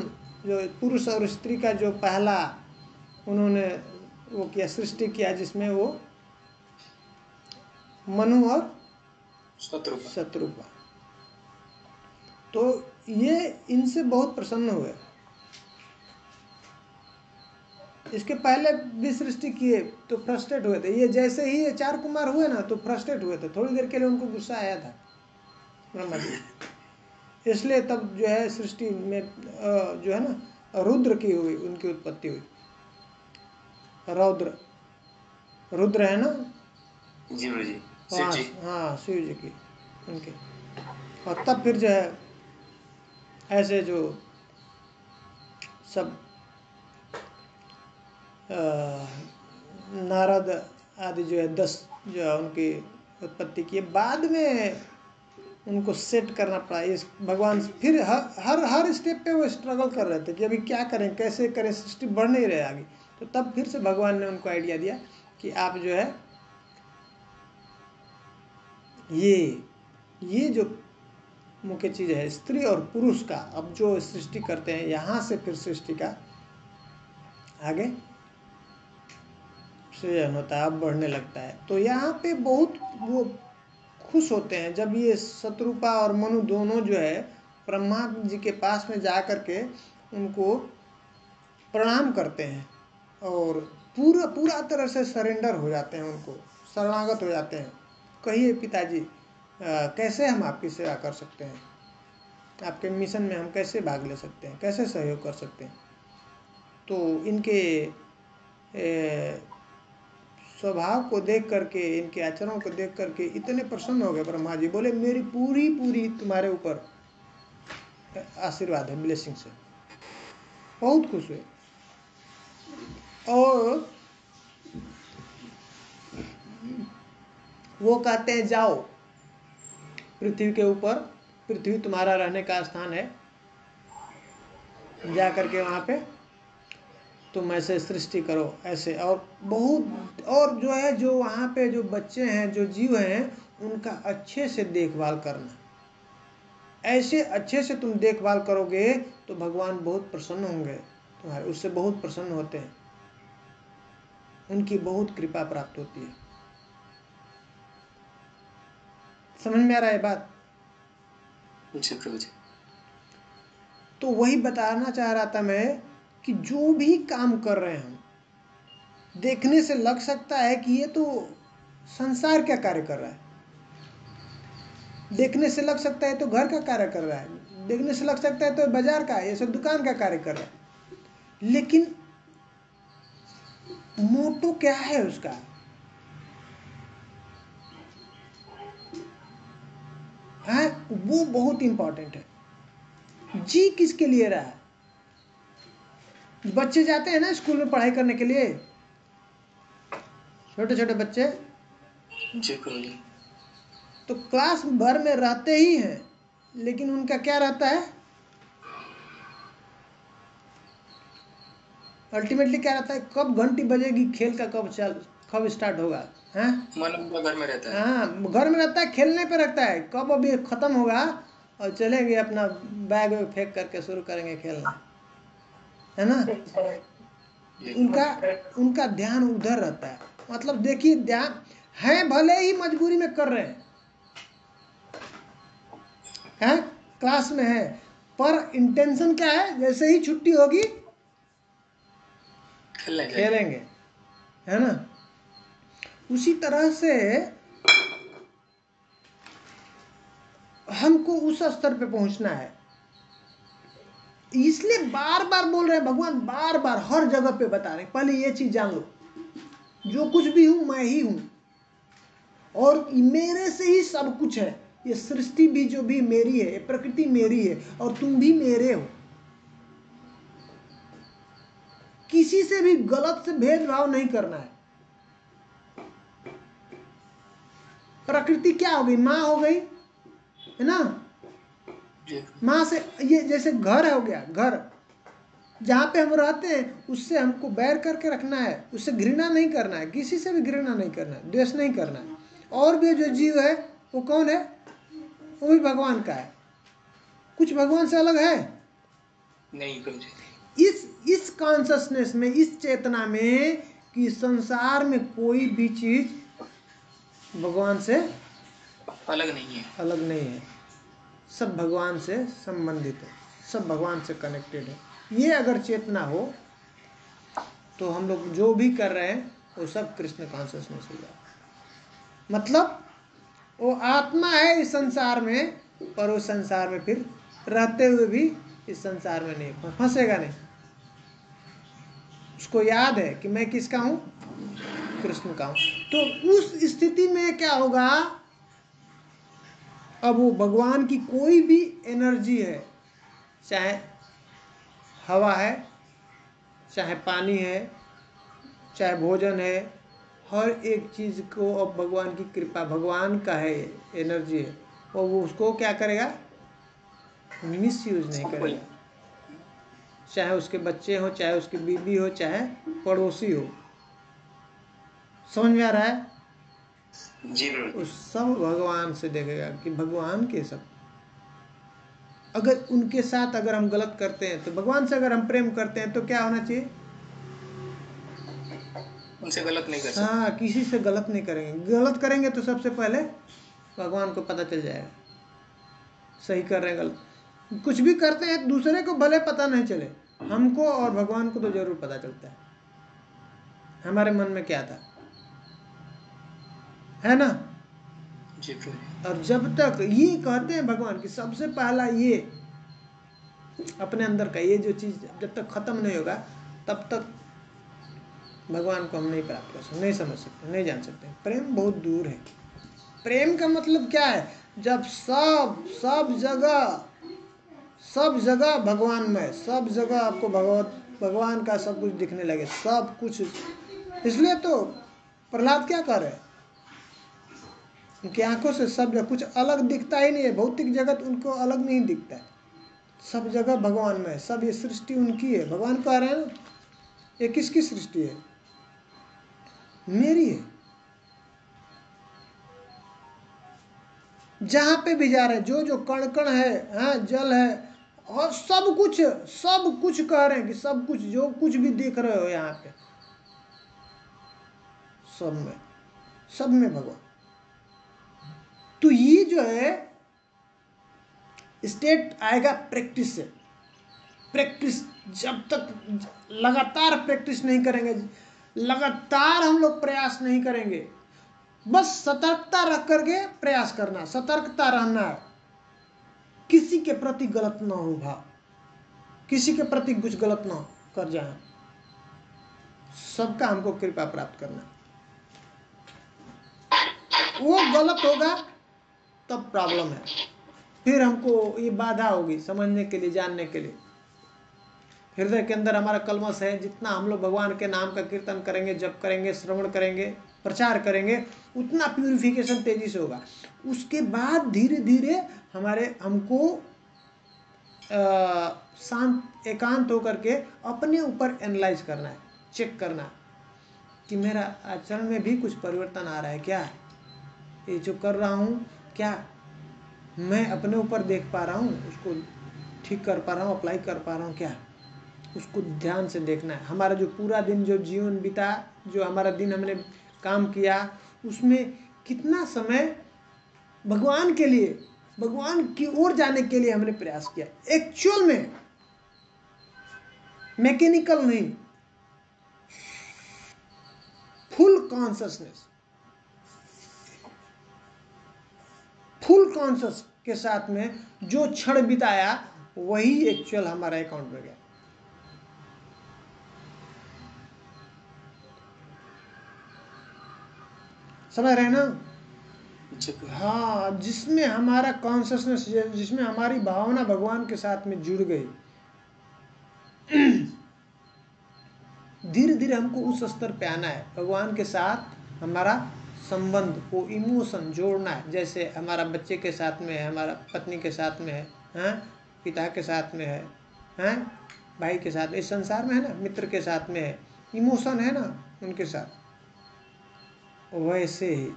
जो पुरुष और स्त्री का जो पहला उन्होंने वो किया, सृष्टि किया, जिसमें वो मनु और शत्रुपा। तो ये इनसे बहुत प्रसन्न हुए। इसके पहले भी सृष्टि किए तो फ्रस्ट्रेट हुए थे। ये जैसे ही ये 4 कुमार हुए ना तो फ्रस्ट्रेट हुए थे। थोड़ी देर के लिए उनको गुस्सा आया था ब्रह्मा जी, इसलिए तब जो है सृष्टि में जो है ना रुद्र की हुई, उनकी उत्पत्ति हुई। रौद्र, रुद्र है ना? जी गुरु जी। हाँ, शिव जी की, उनके। और तब फिर जो है ऐसे जो सब नारद आदि जो है 10 जो है उनकी उत्पत्ति की। बाद में उनको सेट करना पड़ा। इस भगवान फिर हर स्टेप पे वो स्ट्रगल कर रहे थे कि अभी क्या करें, कैसे करें, सृष्टि बढ़ नहीं रहे आगे। तो तब फिर से भगवान ने उनको आइडिया दिया कि आप जो है ये जो मुख्य चीज़ है स्त्री और पुरुष का, अब जो सृष्टि करते हैं यहाँ से फिर सृष्टि का आगे सृजन होता है, अब बढ़ने लगता है। तो यहाँ पे बहुत वो खुश होते हैं जब ये शत्रुपा और मनु दोनों जो है ब्रह्मा जी के पास में जा कर के उनको प्रणाम करते हैं और पूरा तरह से सरेंडर हो जाते हैं, उनको शरणागत हो जाते हैं। कहिए पिताजी, कैसे हम आपकी सेवा कर सकते हैं, आपके मिशन में हम कैसे भाग ले सकते हैं, कैसे सहयोग कर सकते हैं। तो इनके स्वभाव को देख करके, इनके आचरण को देख करके इतने प्रसन्न हो गए ब्रह्मा जी। बोले मेरी पूरी तुम्हारे ऊपर आशीर्वाद है, ब्लेसिंग से। बहुत खुश हुए और वो कहते हैं जाओ पृथ्वी के ऊपर, पृथ्वी तुम्हारा रहने का स्थान है, जा करके वहाँ पे तुम ऐसे सृष्टि करो ऐसे। और बहुत और जो है जो वहाँ पे जो बच्चे हैं, जो जीव हैं, उनका अच्छे से देखभाल करना। ऐसे अच्छे से तुम देखभाल करोगे तो भगवान बहुत प्रसन्न होंगे तुम्हारे, उससे बहुत प्रसन्न होते हैं, उनकी बहुत कृपा प्राप्त होती है। समझ में आ रहा है बात? जी प्रभु जी। तो वही बताना चाह रहा था मैं कि जो भी काम कर रहे हैं हम, देखने से लग सकता है कि ये तो संसार क्या कार्य कर रहा है, देखने से लग सकता है तो घर का कार्य कर रहा है, देखने से लग सकता है तो बाजार का, ये सब दुकान का कार्य कर रहा है। लेकिन मोटो क्या है उसका? है वो बहुत इंपॉर्टेंट है। जी किसके लिए रहा है? बच्चे जाते हैं ना स्कूल में पढ़ाई करने के लिए, छोटे छोटे बच्चे, जी प्रभु जी। तो क्लास भर में रहते ही हैं, लेकिन उनका क्या रहता है? अल्टीमेटली क्या रहता है? कब घंटी बजेगी, खेल का कब स्टार्ट होगा, हैं? मन उनका घर में रहता है। हाँ, घर में रहता है, खेलने पे रखता है, कब अभी खत्म होगा और चलेंगे अपना बैग में फेंक करके शुरू करेंगे खेलना, है ना? उनका ध्यान उधर रहता है। मतलब देखिए, ध्यान है, भले ही मजबूरी में कर रहे हैं, क्लास में है, पर इंटेंशन क्या है, जैसे ही छुट्टी होगी खेलेंगे, है ना। उसी तरह से हमको उस स्तर पे पहुंचना है। इसलिए बार बार बोल रहे हैं भगवान, बार बार हर जगह पे बता रहे हैं, पहले ये चीज जान लो, जो कुछ भी हूं मैं ही हूं, और मेरे से ही सब कुछ है। ये सृष्टि भी जो भी मेरी है, ये प्रकृति मेरी है, और तुम भी मेरे हो। किसी से भी गलत से भेदभाव नहीं करना है। प्रकृति क्या हो गई, माँ हो गई, है ना। माँ से ये जैसे घर हो गया, घर जहाँ पे हम रहते हैं, उससे हमको बैर करके रखना है, उससे घृणा नहीं करना है, किसी से भी घृणा नहीं करना है, द्वेष नहीं करना है। और भी जो जीव है वो कौन है, वो भी भगवान का है। कुछ भगवान से अलग है नहीं कुछ। इस कॉन्शसनेस में, इस चेतना में, कि संसार में कोई भी चीज भगवान से अलग नहीं है, अलग नहीं है, सब भगवान से संबंधित है, सब भगवान से कनेक्टेड है। ये अगर चेतना हो तो हम लोग जो भी कर रहे हैं वो सब कृष्ण कॉन्शसनेस हो जाए। मतलब वो आत्मा है इस संसार में, पर उस संसार में फिर रहते हुए भी इस संसार में नहीं फंसेगा, नहीं। उसको याद है कि मैं किसका हूं, कृष्ण का हूं। तो उस स्थिति में क्या होगा, अब वो भगवान की कोई भी एनर्जी है, चाहे हवा है, चाहे पानी है, चाहे भोजन है, हर एक चीज को अब भगवान की कृपा, भगवान का है, एनर्जी है, और वो उसको क्या करेगा, मिस यूज नहीं करेगा। चाहे उसके बच्चे हो, चाहे उसकी बीवी हो, चाहे पड़ोसी हो। समझ में आ रहा है? जी प्रभु। उस सब भगवान से देखेगा कि भगवान के सब। अगर उनके साथ अगर हम गलत करते हैं तो भगवान से अगर हम प्रेम करते हैं तो क्या होना चाहिए, उनसे गलत नहीं कर सकते। हाँ, किसी से गलत नहीं करेंगे। गलत करेंगे तो सबसे पहले भगवान को पता चल जाएगा सही कर रहे हैं, गलत कुछ भी करते हैं, दूसरे को भले पता नहीं चले, हमको और भगवान को तो जरूर पता चलता है हमारे मन में क्या था, है ना। जी प्रभु। और जब तक ये कहते हैं भगवान कि सबसे पहला ये अपने अंदर का ये जो चीज जब तक खत्म नहीं होगा, तब तक भगवान को हम नहीं प्राप्त कर सकते, नहीं समझ सकते, नहीं जान सकते। प्रेम बहुत दूर है। प्रेम का मतलब क्या है, जब सब जगह भगवान में, सब जगह आपको भगवान का सब कुछ दिखने लगे, सब कुछ। इसलिए तो प्रहलाद क्या कर रहे हैं, उनकी आंखों से सब जगह कुछ अलग दिखता ही नहीं है, भौतिक जगत उनको अलग नहीं दिखता है, सब जगह भगवान में है, सब ये सृष्टि उनकी है। भगवान कह रहे हैं ना, ये किसकी सृष्टि है, मेरी है। जहां पे भी जा रहे हैं, जो जो कण कण है, हाँ, जल है, और सब कुछ कह रहे हैं कि सब कुछ जो कुछ भी देख रहे हो यहाँ पे, सब में भगवान। तो ये जो है स्टेट आएगा प्रैक्टिस से। प्रैक्टिस जब तक लगातार प्रैक्टिस नहीं करेंगे, लगातार हम लोग प्रयास नहीं करेंगे, बस सतर्कता रख करके प्रयास करना, सतर्कता रहना है, किसी के प्रति गलत ना हो भाव, किसी के प्रति कुछ गलत ना कर जाए, सबका हमको कृपा प्राप्त करना। वो गलत होगा तब प्रॉब्लम है, फिर हमको ये बाधा होगी समझने के लिए, जानने के लिए। हृदय के अंदर हमारा कलमश है, जितना हम लोग भगवान के नाम का कीर्तन करेंगे, जप करेंगे, श्रवण करेंगे, प्रचार करेंगे, उतना प्यूरिफिकेशन तेजी से होगा। उसके बाद धीरे धीरे हमको शांत एकांत होकर के अपने ऊपर एनालाइज करना है, चेक करना है कि मेरा आचरण में भी कुछ परिवर्तन आ रहा है क्या, ये जो कर रहा हूँ क्या मैं अपने ऊपर देख पा रहा हूँ, उसको ठीक कर पा रहा हूँ, अप्लाई कर पा रहा हूँ क्या। उसको ध्यान से देखना है। हमारा जो पूरा दिन जो जीवन बीता, जो हमारा दिन हमने काम किया, उसमें कितना समय भगवान के लिए, भगवान की ओर जाने के लिए हमने प्रयास किया, एक्चुअल में, मैकेनिकल नहीं, फुल कॉन्शसनेस, फुल कॉन्शस के साथ में जो क्षण बिताया वही एक्चुअल हमारा अकाउंट में गया। समझ रहे हैं ना? जी प्रभु। हाँ, जिसमें हमारा कॉन्शसनेस, जिसमें हमारी भावना भगवान के साथ में जुड़ गई, धीरे धीरे हमको उस स्तर पे आना है। भगवान के साथ हमारा संबंध, वो इमोशन जोड़ना है। जैसे हमारा बच्चे के साथ में है, हमारा पत्नी के साथ में है, हैं, पिता के साथ में है, हैं, भाई के साथ में, इस संसार में है ना, मित्र के साथ में है, इमोशन है ना उनके साथ, वैसे ही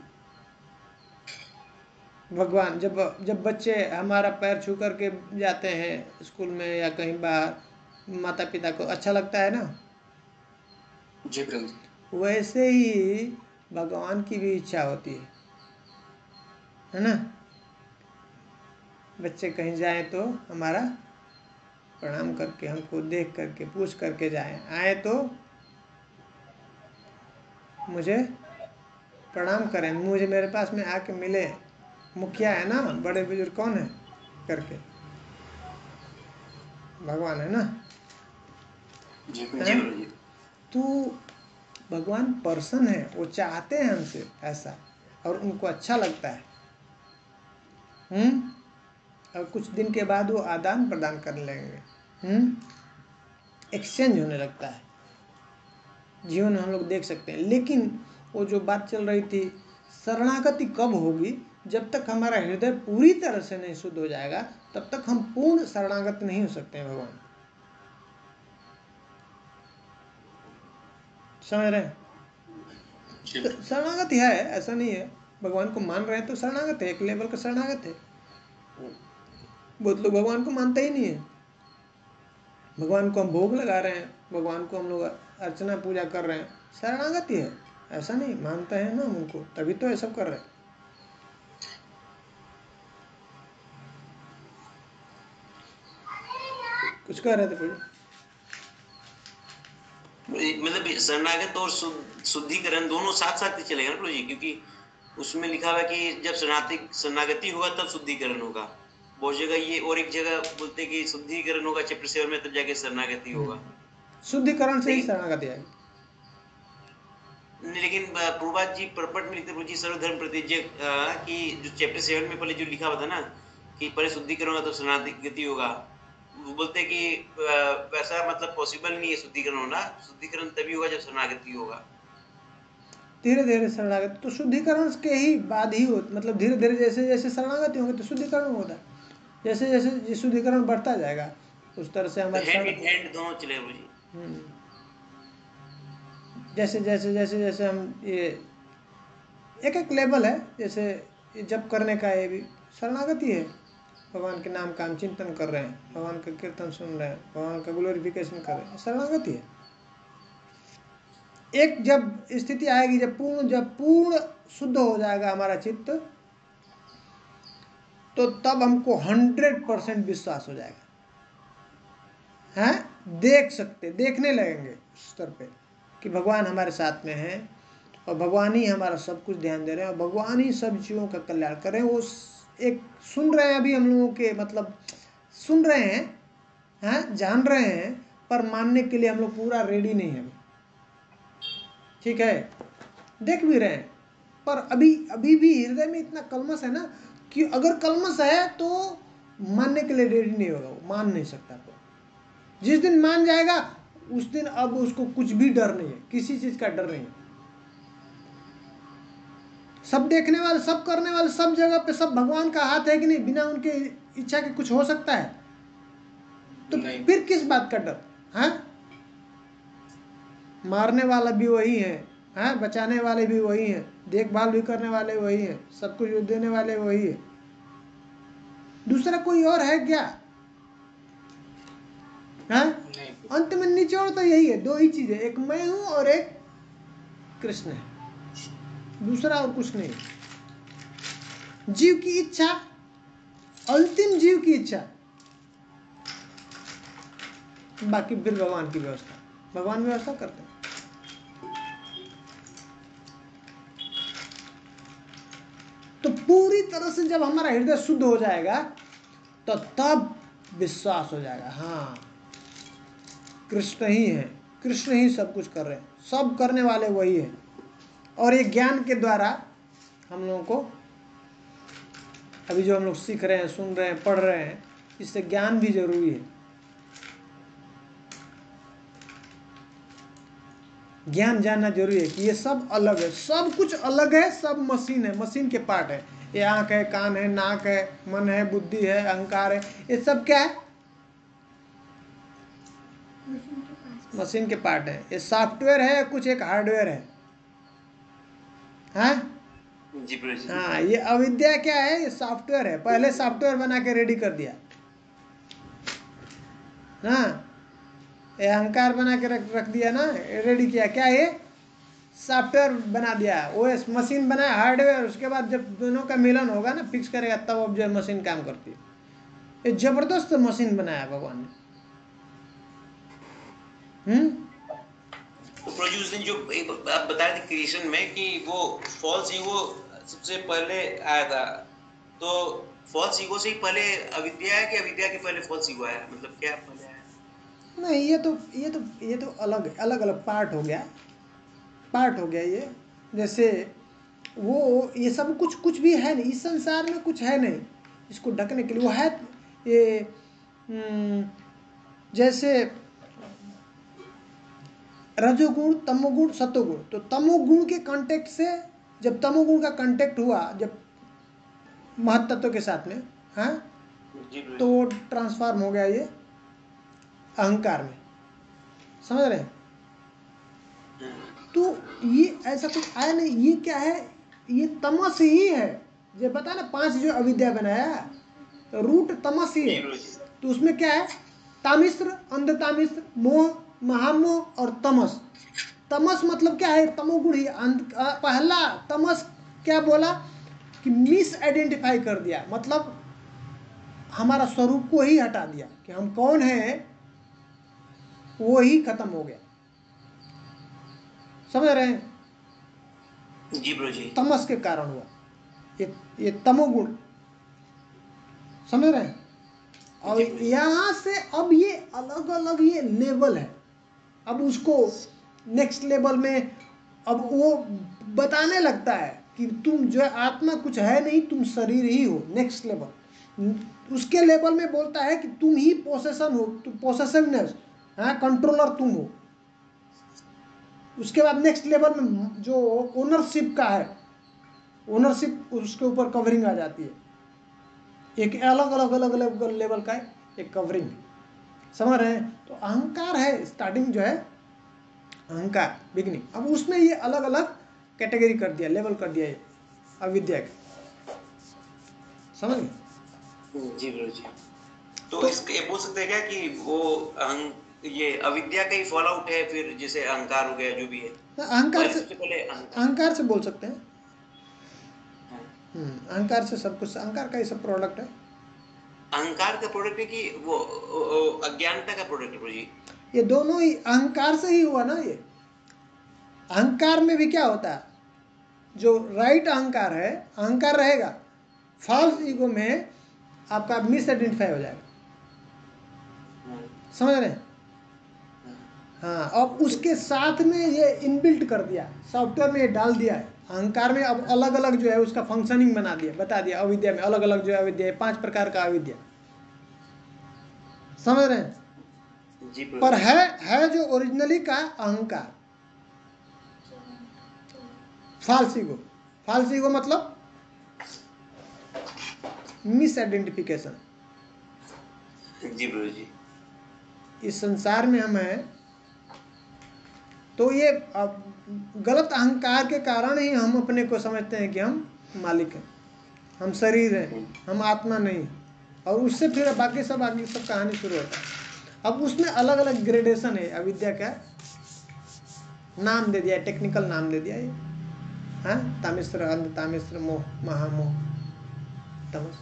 भगवान, जब बच्चे हमारा पैर छू करके जाते हैं स्कूल में या कहीं बाहर, माता पिता को अच्छा लगता है ना, जी प्रभु। वैसे ही भगवान की भी इच्छा होती है ना। बच्चे कहीं जाएं तो हमारा प्रणाम करके, हमको देख करके, पूछ करके जाएं, आए तो मुझे प्रणाम करें, मुझे मेरे पास में आके मिले, मुखिया है ना, बड़े बुजुर्ग कौन है करके, भगवान है ना। जी जी प्रभु। प्रभु जी। तो भगवान पर्सन है, वो चाहते हैं हमसे ऐसा, और उनको अच्छा लगता है। और कुछ दिन के बाद वो आदान प्रदान करने लगेंगे, एक्सचेंज होने लगता है, जीवन में हम लोग देख सकते हैं। लेकिन वो जो बात चल रही थी, शरणागति कब होगी? जब तक हमारा हृदय पूरी तरह से नहीं शुद्ध हो जाएगा, तब तक हम पूर्ण शरणागत नहीं हो सकते हैं भगवान। समझ रहे हैं? जी तो प्रभु। शरणागति है, ऐसा नहीं है, भगवान को मान रहे हैं तो शरणागत है, एक लेवल का शरणागत है। बहुत लोग भगवान को मानते ही नहीं है। भगवान को हम भोग लगा रहे हैं, भगवान को हम लोग अर्चना पूजा कर रहे हैं, शरणागति है, ऐसा नहीं, मानते हैं ना हम उनको, तभी तो ये सब कर रहे हैं। कुछ कह रहे थे फिर? मतलब शरणागत और शुद्धिकरण दोनों साथ साथ ही चलेगा ना प्रभु जी, क्योंकि उसमें लिखा हुआ है कि जब शरणागति होगा तब शुद्धिकरण होगा। बहुत जगह ये, और एक जगह बोलते हैं कि शुद्धिकरण होगा चैप्टर 7 में, तब जाके शरणागति होगा। शुद्धिकरण से ही लेकिन शरणागति आएगी। लेकिन प्रभुपाद जी परपट में लिखते प्रभु जी, सर्वधर्म परित्यज्य, कि जो चैप्टर 7 में पहले जो लिखा हुआ था ना कि पहले शुद्धिकरण होगा तो शरणागति होगा, वो बोलते हैं कि वैसा मतलब पॉसिबल नहीं है शुद्धिकरण होना, शुद्धिकरण तभी होगा जब शरणागति होगा। धीरे धीरे शरणागति तो शुद्धिकरण के ही बाद ही हो, मतलब धीरे धीरे जैसे जैसे शरणागति होंगे तो शुद्धिकरण होता है। जैसे जैसे शुद्धिकरण बढ़ता जाएगा उस तरह से तो हमारे हैंड शरण। इन हैंड दोनों चले प्रभु जी। जैसे जैसे जैसे जैसे हम ये एक एक लेवल है, जैसे ये जप करने का, ये भी शरणागति है। भगवान के नाम का हम चिंतन कर रहे हैं, भगवान का कीर्तन सुन रहे हैं, भगवान का ग्लोरिफिकेशन कर रहे हैं, शरणागति है। एक जब स्थिति आएगी, जब पूर्ण शुद्ध हो जाएगा हमारा चित्त, तो तब हमको 100% विश्वास हो जाएगा, हैं, देखने लगेंगे उस स्तर पे कि भगवान हमारे साथ में है, और भगवान ही हमारा सब कुछ ध्यान दे रहे हैं, और भगवान ही सब जीवों का कल्याण कर रहे हैं। वो एक सुन रहे हैं अभी हम लोगों के, मतलब सुन रहे हैं, जान रहे हैं, पर मानने के लिए हम लोग पूरा रेडी नहीं है। ठीक है, देख भी रहे हैं, पर अभी भी हृदय में इतना कलमश है ना, कि अगर कलमश है तो मानने के लिए रेडी नहीं होगा, वो मान नहीं सकता। तो जिस दिन मान जाएगा उस दिन अब उसको कुछ भी डर नहीं है, किसी चीज का डर नहीं है। सब देखने वाले, सब करने वाले, सब जगह पे सब भगवान का हाथ है कि नहीं, बिना उनके इच्छा के कुछ हो सकता है? तो नहीं। फिर किस बात का डर है? मारने वाला भी वही है, बचाने वाले भी वही हैं, देखभाल भी करने वाले वही हैं, सब कुछ देने वाले वही है, दूसरा कोई और है क्या? है? नहीं। अंत में निचोड़ तो यही है, दो ही चीजें, एक मैं हूं और एक कृष्ण है, दूसरा और कुछ नहीं। जीव की इच्छा, अंतिम जीव की इच्छा, बाकी फिर भगवान की व्यवस्था, भगवान व्यवस्था करते हैं। तो पूरी तरह से जब हमारा हृदय शुद्ध हो जाएगा तो तब विश्वास हो जाएगा, हाँ कृष्ण ही है, कृष्ण ही सब कुछ कर रहे हैं, सब करने वाले वही है। और ये ज्ञान के द्वारा हम लोगों को, अभी जो हम लोग सीख रहे हैं, सुन रहे हैं, पढ़ रहे हैं, इससे ज्ञान भी जरूरी है। ज्ञान जानना जरूरी है कि ये सब अलग है, सब कुछ अलग है, सब मशीन है, मशीन के पार्ट है। ये आंख है, कान है, नाक है, मन है, बुद्धि है, अहंकार है, ये सब क्या है? मशीन के पार्ट है। ये सॉफ्टवेयर है, कुछ एक हार्डवेयर है। हाँ जी प्रभु जी। हाँ, ये अविद्या क्या है? ये सॉफ्टवेयर है, पहले सॉफ्टवेयर बना के रेडी कर दिया। हाँ, ये अहंकार बना के रख दिया ना, रेडी किया। क्या ये? सॉफ्टवेयर बना दिया, ओएस मशीन बनाया, हार्डवेयर। उसके बाद जब दोनों का मिलन होगा ना, फिक्स करेगा, तब अब जो मशीन काम करती है। ये जबरदस्त मशीन बनाया भगवान ने। तो प्रभु जी उस दिन जो आप बता रहे थे क्रिएशन में कि वो फॉल्स ईगो सबसे पहले आया था, तो फॉल्स ईगो से ही पहले अविद्या है कि अविद्या के पहले फॉल्स ईगो आया, मतलब क्या पहले आया? नहीं, ये तो अलग अलग पार्ट हो गया, पार्ट हो गया ये। जैसे वो ये सब कुछ भी है नहीं, इस संसार में कुछ है नहीं इसको ढकने के लिए। वो है ये जैसे रजोगुण, तमोगुण, सतोगुण। तो तमोगुण के कांटेक्ट से, जब तमोगुण का कांटेक्ट हुआ जब महत्त्व के साथ में, हाँ, तो वो ट्रांसफॉर्म हो गया ये अहंकार में। समझ रहे हैं? तो ये ऐसा कुछ आया नहीं। ये क्या है? ये तमस ही है। जो बता ना, 5 जो अविद्या बनाया, तो रूट तमस ही है। तो उसमें क्या है? तामिश्र, अंधतामिश्र, मोह, महामोह और तमस। तमस मतलब क्या है? तमोगुण ही। पहला तमस क्या बोला कि मिस आइडेंटिफाई कर दिया, मतलब हमारा स्वरूप को ही हटा दिया कि हम कौन हैं, वो ही खत्म हो गया। समझ रहे हैं? जी प्रभु जी। तमस के कारण हुआ ये तमोगुण। समझ रहे हैं? और यहाँ से अब ये अलग अलग ये लेवल है। अब उसको नेक्स्ट लेवल में अब वो बताने लगता है कि तुम जो आत्मा कुछ है नहीं, तुम शरीर ही हो। नेक्स्ट लेवल, उसके लेवल में बोलता है कि तुम ही पोसेशन हो, तुम पोसेसिवनेस, हाँ, कंट्रोलर तुम हो। उसके बाद नेक्स्ट लेवल में जो ओनरशिप का है, ओनरशिप उसके ऊपर कवरिंग आ जाती है। एक अलग अलग अलग अलग लेवल का है एक कवरिंग। समझ रहे हैं? तो अहंकार है स्टार्टिंग, जो है अहंकार बिगनिंग। अब उसमें ये अलग अलग कैटेगरी कर दिया, लेवल कर दिया ये अविद्या का। समझ गए? जी प्रभु जी। तो इसके बोल सकते हैं क्या कि वो ये अविद्या का ही फॉल आउट है, फिर जैसे अहंकार हो गया जो भी है? अहंकार से, सबसे पहले अहंकार से बोल सकते हैं। अहंकार से सब कुछ, अहंकार का ही सब प्रोडक्ट है। अहंकार का प्रोडक्ट है कि वो अज्ञानता का प्रोडक्ट है प्रभु जी? ये दोनों ही अहंकार से ही हुआ ना। ये अहंकार में भी क्या होता है? जो राइट अहंकार है, अहंकार रहेगा, फॉल्स ईगो में आपका मिस आइडेंटिफाई हो जाएगा। समझ रहे हैं? हाँ, अब उसके साथ में ये इनबिल्ट कर दिया, सॉफ्टवेयर में ये डाल दिया है। अहंकार में अब अलग अलग जो है उसका फंक्शनिंग बना दिया, बता दिया। अविद्या में अलग अलग जो है अविद्या है, 5 प्रकार का अविद्या। समझ रहे हैं? जी पर है जो ओरिजिनली का अहंकार, फॉल्स ईगो। फॉल्स ईगो मतलब मिस आइडेंटिफिकेशन। जी प्रभु जी। इस संसार में हम हैं, तो ये गलत अहंकार के कारण ही हम अपने को समझते हैं कि हम मालिक हैं, हम शरीर हैं, हम आत्मा नहीं। और उससे फिर बाकी सब आगे सब कहानी शुरू होता है। अब उसमें अलग अलग ग्रेडेशन है अविद्या का, नाम दे दिया, टेक्निकल नाम दे दिया ये, हाँ, तामिश्र, अंध तामिश्र, मोह, महामोह, तमस,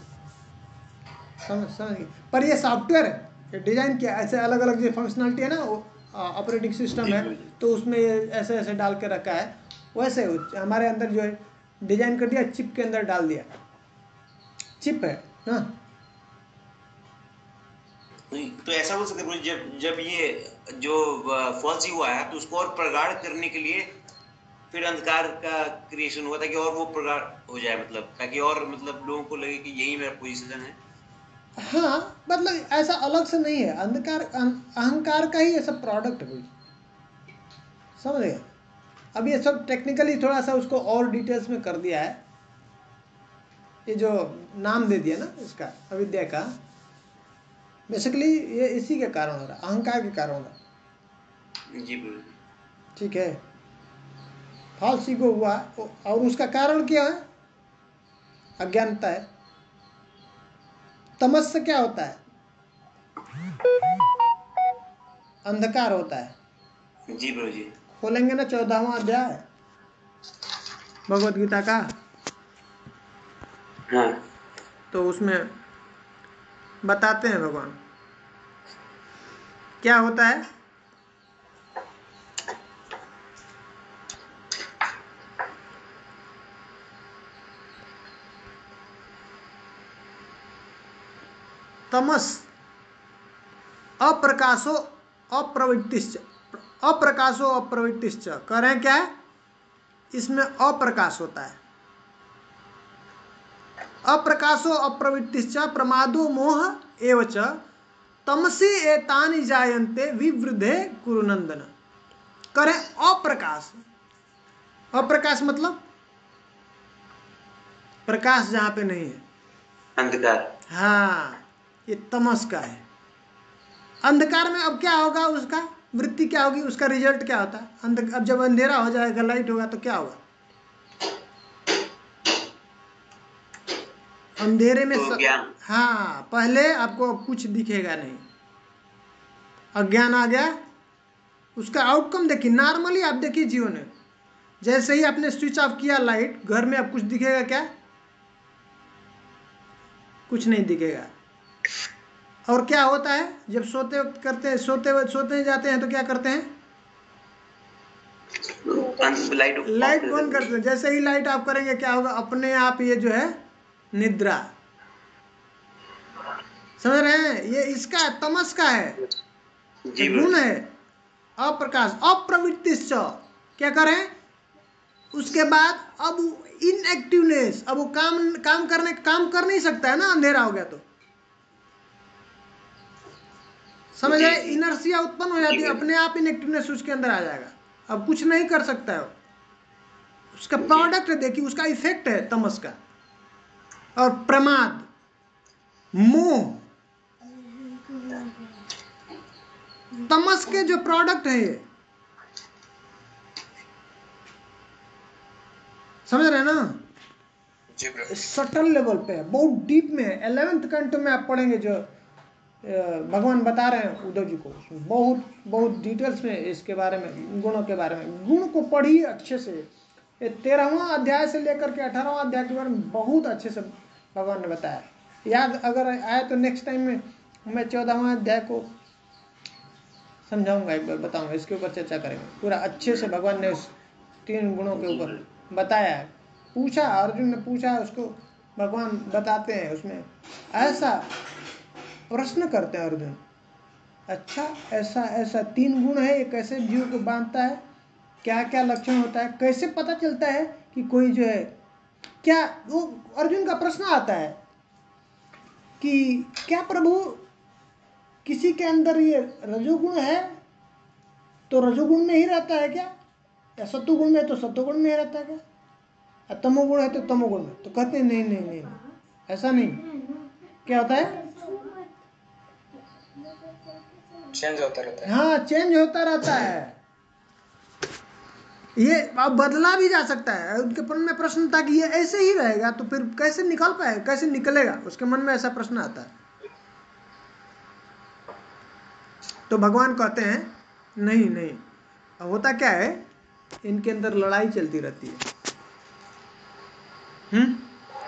समझ गए। पर ये सॉफ्टवेयर है, ये डिजाइन किया, ऐसे अलग अलग जो फंक्शनलिटी है ना, वो ऑपरेटिंग सिस्टम जी है, गुरुजी। तो उसमें ये ऐसे ऐसे डाल के रखा है। वैसे हमारे अंदर जो है डिजाइन कर दिया, चिप के अंदर डाल दिया, चिप है ना। तो ऐसा हो सकता है गुरुजी, जब जब ये जो फॉल्स हुआ है तो उसको और प्रगाढ़ करने के लिए फिर अंधकार का क्रिएशन हुआ, ताकि और वो प्रगाढ़ हो जाए, मतलब ताकि और मतलब लोगों को लगे कि यही मेरा पोजीशन है। हाँ, मतलब ऐसा अलग से नहीं है, अंधकार अहंकार का ही ऐसा प्रोडक्ट है, समझ गए। अब ये सब टेक्निकली थोड़ा सा उसको और डिटेल्स में कर दिया है, ये जो नाम दे दिया ना इसका अविद्या का, बेसिकली ये इसी के कारण हो रहा है, अहंकार के कारण हो रहा है, जी गुरुजी। ठीक है। फॉल्स ईगो हुआ, और उसका कारण क्या है? अज्ञानता है। तमस से क्या होता है? अंधकार होता है। जी गुरुजी। खोलेंगे ना 14वां अध्याय भगवत गीता का, हाँ तो उसमें बताते हैं भगवान क्या होता है। तमस अप्रकाशो अप्रवृत्तिश्च, अप्रकाशो अप्रवृत्तिश्च, कह रहे हैं क्या है? इसमें अप्रकाश होता है। अप्रकाशो अप्रवृत्तिश्च प्रमादो मोह एवच तमसी एतानि जायन्ते विवृद्धे कुरुनंदन। करें अप्रकाश, अप्रकाश मतलब प्रकाश जहां पे नहीं है, अंधकार। हाँ, ये तमस का है। अंधकार में अब क्या होगा, उसका वृत्ति क्या होगी, उसका रिजल्ट क्या होता है? अब जब अंधेरा हो जाएगा, लाइट होगा, तो क्या होगा? अंधेरे में तो ज्ञान। हाँ, पहले आपको कुछ दिखेगा नहीं, अज्ञान आ गया, उसका आउटकम देखिए। नॉर्मली आप देखिए जीवन में, जैसे ही आपने स्विच ऑफ किया लाइट, घर में अब कुछ दिखेगा क्या? कुछ नहीं दिखेगा। और क्या होता है जब सोते वक्त करते हैं, सोते जाते हैं तो क्या करते हैं? लाइट बंद करते हैं। जैसे ही लाइट ऑफ करेंगे क्या होगा? अपने आप ये जो है निद्रा, समझ रहे हैं? ये इसका तमस का है, जी गुण है। अप्रकाश अप्रवृत्तिश्च, क्या करें? उसके बाद अब इनएक्टिवनेस, अब वो काम कर नहीं सकता है ना, अंधेरा हो गया तो, समझ रहे? इनर्सिया उत्पन्न हो जाती है, अपने आप इनएक्टिवनेस उसके अंदर आ जाएगा, अब कुछ नहीं कर सकता है। उसका प्रोडक्ट है, देखिए उसका इफेक्ट है तमस का। और प्रमाद, मोह, तमस के जो प्रोडक्ट है ये, समझ रहे हैं ना? सटल लेवल पे है, बहुत डीप में है। 11th कैंटो में आप पढ़ेंगे, जो भगवान बता रहे हैं उद्धव जी को, बहुत बहुत डिटेल्स में इसके बारे में, गुणों के बारे में। गुण को पढ़िए अच्छे से। ये 13वां अध्याय से लेकर के 18वां अध्याय के बारे में बहुत अच्छे से भगवान ने बताया। याद अगर आए तो नेक्स्ट टाइम में मैं 14वां अध्याय को समझाऊंगा, एक बार बताऊंगा, इसके ऊपर चर्चा करेंगे पूरा अच्छे से। भगवान ने उस 3 गुणों के ऊपर बताया है। पूछा, अर्जुन ने पूछा उसको, भगवान बताते हैं उसमें, ऐसा प्रश्न करते हैं अर्जुन, अच्छा ऐसा ऐसा 3 गुण है, ये कैसे जीव को बांधता है, क्या क्या लक्षण होता है, कैसे पता चलता है कि कोई जो है क्या? वो अर्जुन का प्रश्न आता है कि क्या प्रभु किसी के अंदर ये रजोगुण है तो रजोगुण में ही रहता है क्या, या सत्वगुण में है तो सत्वगुण में ही रहता है क्या, तमोगुण है तो तमोगुण में? तो कहते हैं नहीं नहीं नहीं, ऐसा नहीं। क्या होता है? चेंज होता रहता है। हाँ, चेंज होता रहता है। ये अब बदला भी जा सकता है। उनके मन में प्रश्न था कि ये ऐसे ही रहेगा तो फिर कैसे निकल पाएगा, कैसे निकलेगा? उसके मन में ऐसा प्रश्न आता है। तो भगवान कहते हैं नहीं नहीं, होता क्या है, इनके अंदर लड़ाई चलती रहती है।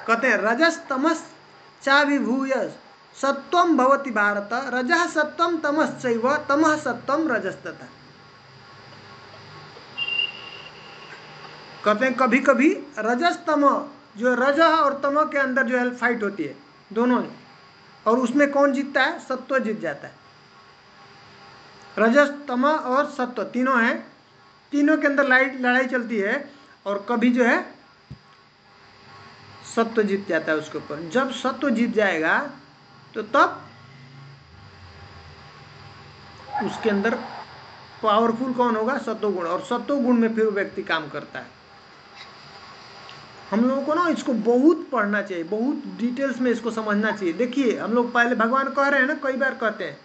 कहते हैं रजस तमस चा विभूय सत्वम भवति भारत, रजः सत्वम तमश्चैव तमः सत्वम रजस्तथा। कहते हैं कभी कभी रजस तम, जो रजह और तम के अंदर जो है फाइट होती है दोनों, और उसमें कौन जीतता है, सत्व जीत जाता है। रजस तम और सत्व तीनों हैं, तीनों के अंदर लड़ाई चलती है, और कभी जो है सत्व जीत जाता है उसके ऊपर। जब सत्व जीत जाएगा तो तब उसके अंदर पावरफुल कौन होगा, सत्वगुण, और सत्वगुण में फिर व्यक्ति काम करता है। हम लोगों को ना इसको बहुत पढ़ना चाहिए, बहुत डिटेल्स में इसको समझना चाहिए। देखिए हम लोग पहले भगवान कह रहे हैं ना, कई बार कहते हैं,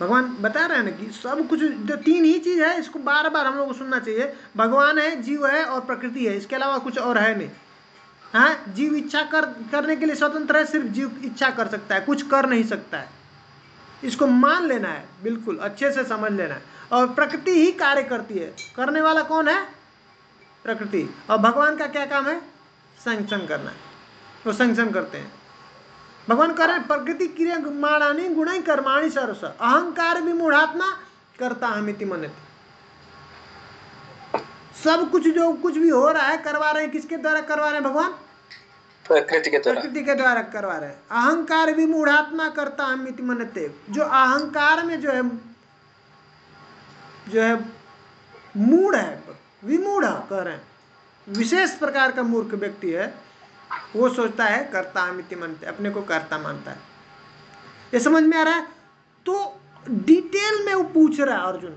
भगवान बता रहे हैं ना कि सब कुछ जो तीन ही चीज है, इसको बार बार हम लोग को सुनना चाहिए। भगवान है, जीव है और प्रकृति है, इसके अलावा कुछ और है नहीं। हाँ, जीव इच्छा करने के लिए स्वतंत्र है, सिर्फ जीव इच्छा कर सकता है, कुछ कर नहीं सकता है। इसको मान लेना है, बिल्कुल अच्छे से समझ लेना है। और प्रकृति ही कार्य करती है, करने वाला कौन है, प्रकृति। और भगवान का क्या काम है, सैंक्शन करना, वो सैंक्शन करते हैं। भगवान कह रहे हैं प्रकृति क्रिया माणानी गुणाई कर्माणी सर्वस अहंकार विमूढ़ात्मा करता हमिति मनति। सब कुछ जो कुछ भी हो रहा है करवा रहे हैं, किसके द्वारा करवा रहे हैं, भगवान प्रकृति के द्वारा, प्रकृति के द्वारा करवा रहे हैं। अहंकार विमूढ़ात्मा करता हमिति मनते, जो अहंकार में जो है मूढ़ है, विमूढ़ कह रहे हैं, विशेष प्रकार का मूर्ख व्यक्ति है, वो सोचता है कर्ता अमिति मनते, अपने को कर्ता मानता है। ये समझ में आ रहा है। तो डिटेल में वो पूछ रहा है अर्जुन,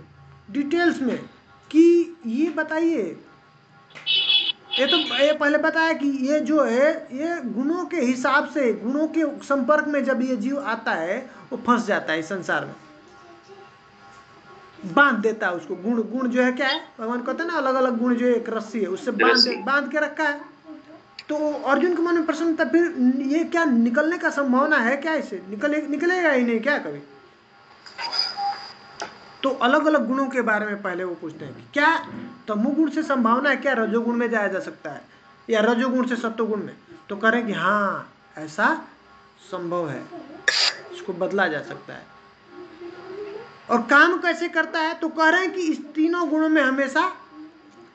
डिटेल्स में, कि ये बताइए, ये पहले बताया कि ये जो है, ये गुणों के हिसाब से, गुणों के संपर्क में जब ये जीव आता है वो फंस जाता है इस संसार में, बांध देता है उसको। गुण जो है क्या है, भगवान कहते हैं ना अलग अलग गुण, जो एक रस्सी है उससे बांध के रखा है। तो अर्जुन के मन में प्रश्न था, फिर ये क्या निकलने का संभावना है क्या, इसे निकलेगा ही नहीं क्या कभी। तो अलग अलग गुणों के बारे में पहले वो पूछते हैं कि क्या तमोगुण से संभावना है, क्या रजोगुण में जाया जा सकता है, या रजोगुण से सत्वगुण में। तो कह रहे हैं कि हाँ ऐसा संभव है, इसको बदला जा सकता है। और काम कैसे करता है, तो कह रहे हैं कि इस तीनों गुणों में हमेशा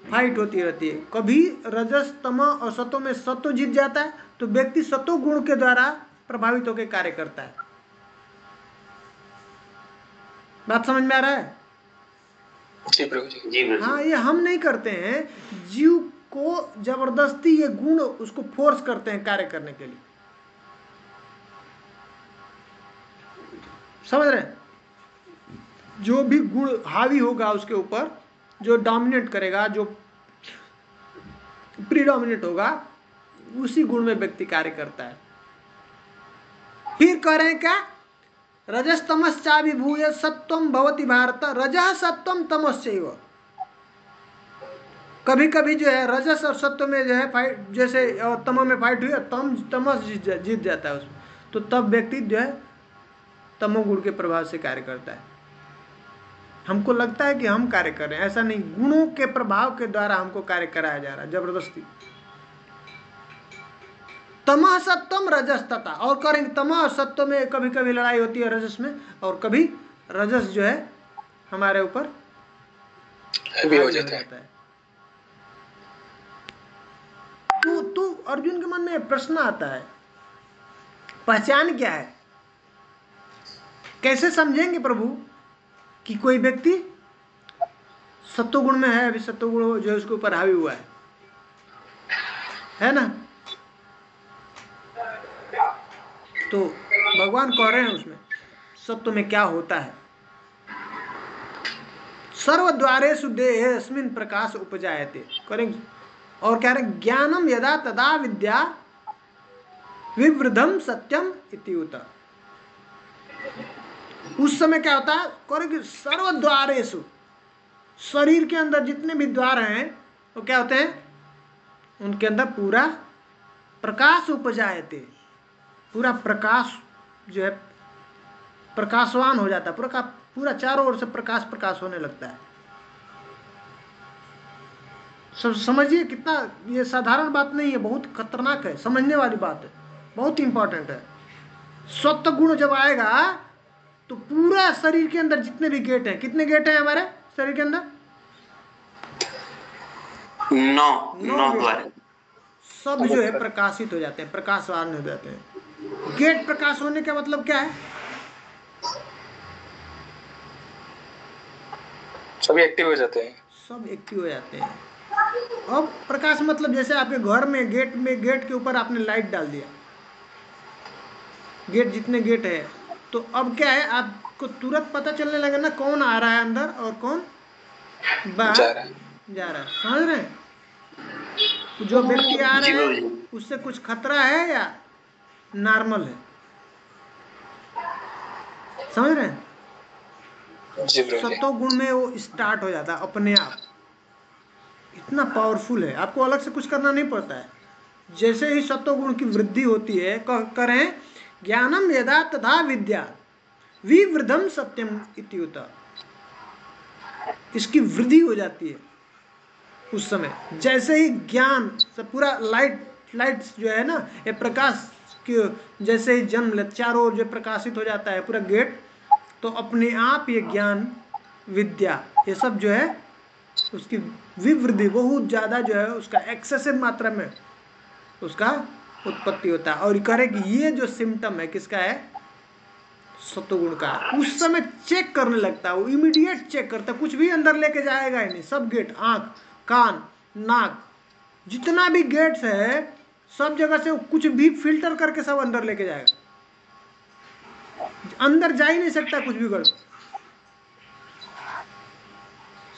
फाइट होती रहती है। कभी रजस तम और सत्व में सत्व जीत जाता है तो व्यक्ति सत्व गुण के द्वारा प्रभावित होकर कार्य करता है। बात समझ में आ रहा है? जी प्रभु जी। हाँ, ये हम नहीं करते हैं, जीव को जबरदस्ती ये गुण उसको फोर्स करते हैं कार्य करने के लिए। समझ रहे हैं? जो भी गुण हावी होगा उसके ऊपर, जो डोमिनेट करेगा, जो प्रीडोमिनेट होगा, उसी गुण में व्यक्ति कार्य करता है। फिर कह रहे हैं क्या, रजस तमश्चा विभूय सत्वम भवति भारत, रजः सत्वम तमश्चैव। कभी कभी जो है रजस और सत्व में जो है फाइट, जैसे तम में फाइट हुई और तमस जीत जाता है उसमें, तो तब व्यक्ति जो है तमोगुण के प्रभाव से कार्य करता है। हमको लगता है कि हम कार्य कर रहे हैं, ऐसा नहीं, गुणों के प्रभाव के द्वारा हमको कार्य कराया जा रहा है जबरदस्ती। तमः सत्वम रजस तथा, और करेंगे तमः और सत्व में कभी कभी लड़ाई होती है रजस में, और कभी रजस जो है हमारे ऊपर हावी हो जाता है। तो अर्जुन के मन में प्रश्न आता है, पहचान क्या है, कैसे समझेंगे प्रभु कि कोई व्यक्ति सत्वगुण में है, अभी सत्वगुण जो है उसके ऊपर हावी हुआ है ना। तो भगवान कह रहे हैं उसमें सत्व में क्या होता है, सर्वद्वारेषु देहेऽस्मिन् प्रकाश उपजायते, करेंगे। और कह रहे ज्ञानम यदा तदा विद्या विवृद्धम सत्यम इति उत। उस समय क्या होता है, करेंगे सर्वद्वारेषु, शरीर के अंदर जितने भी द्वार हैं वो क्या होते हैं, उनके अंदर पूरा प्रकाश उपजायते, पूरा प्रकाश जो है प्रकाशवान हो जाता है, पूरा पूरा चारों ओर से प्रकाश प्रकाश होने लगता है। समझिए कितना ये साधारण बात नहीं है, बहुत खतरनाक है, समझने वाली बात है, बहुत इंपॉर्टेंट है। सत्व गुण जब आएगा तो पूरा शरीर के अंदर जितने भी गेट हैं, कितने गेट हैं हमारे शरीर के अंदर? 9 द्वार, सब जो है प्रकाशित हो जाते हैं, प्रकाशवान हो जाते हैं। गेट प्रकाश होने का मतलब क्या है? सभी एक्टिव हो जाते हैं, सब एक्टिव हो जाते हैं। अब प्रकाश मतलब जैसे आपके घर में गेट के ऊपर आपने लाइट डाल दिया, गेट जितने गेट है, तो अब क्या है, आपको तुरंत पता चलने लगा ना कौन आ रहा है अंदर और कौन बाहर जा रहा है। समझ रहे हैं? जो व्यक्ति आ रहे हैं उससे कुछ खतरा है या नॉर्मल है? समझ रहे हैं? सत्व गुण में वो स्टार्ट हो जाता है अपने आप, इतना पावरफुल है, आपको अलग से कुछ करना नहीं पड़ता है। जैसे ही सत्व गुण की वृद्धि होती है, करें ज्ञानम यदा तथा विद्या विवृद्धम सत्यम इत्युत, इसकी वृद्धि हो जाती है उस समय। जैसे ही ज्ञान सब पूरा लाइट जो है ना, ये प्रकाश के जैसे ही जन्म ले, चारों ओर जो प्रकाशित हो जाता है पूरा गेट, तो अपने आप ये ज्ञान विद्या ये सब जो है उसकी विवृद्धि बहुत ज़्यादा जो है उसका एक्सेसिव मात्रा में उसका उत्पत्ति होता है। और करे कि ये जो सिम्टम है किसका है? सत्वगुण का। उस समय चेक करने लगता है वो, इमीडिएट चेक करता है, कुछ भी अंदर लेके जाएगा ही नहीं। सब गेट, आंख, कान, नाक, जितना भी गेट्स है सब जगह से कुछ भी फिल्टर करके सब अंदर लेके जाएगा, अंदर जा ही नहीं सकता कुछ भी गड़बड़।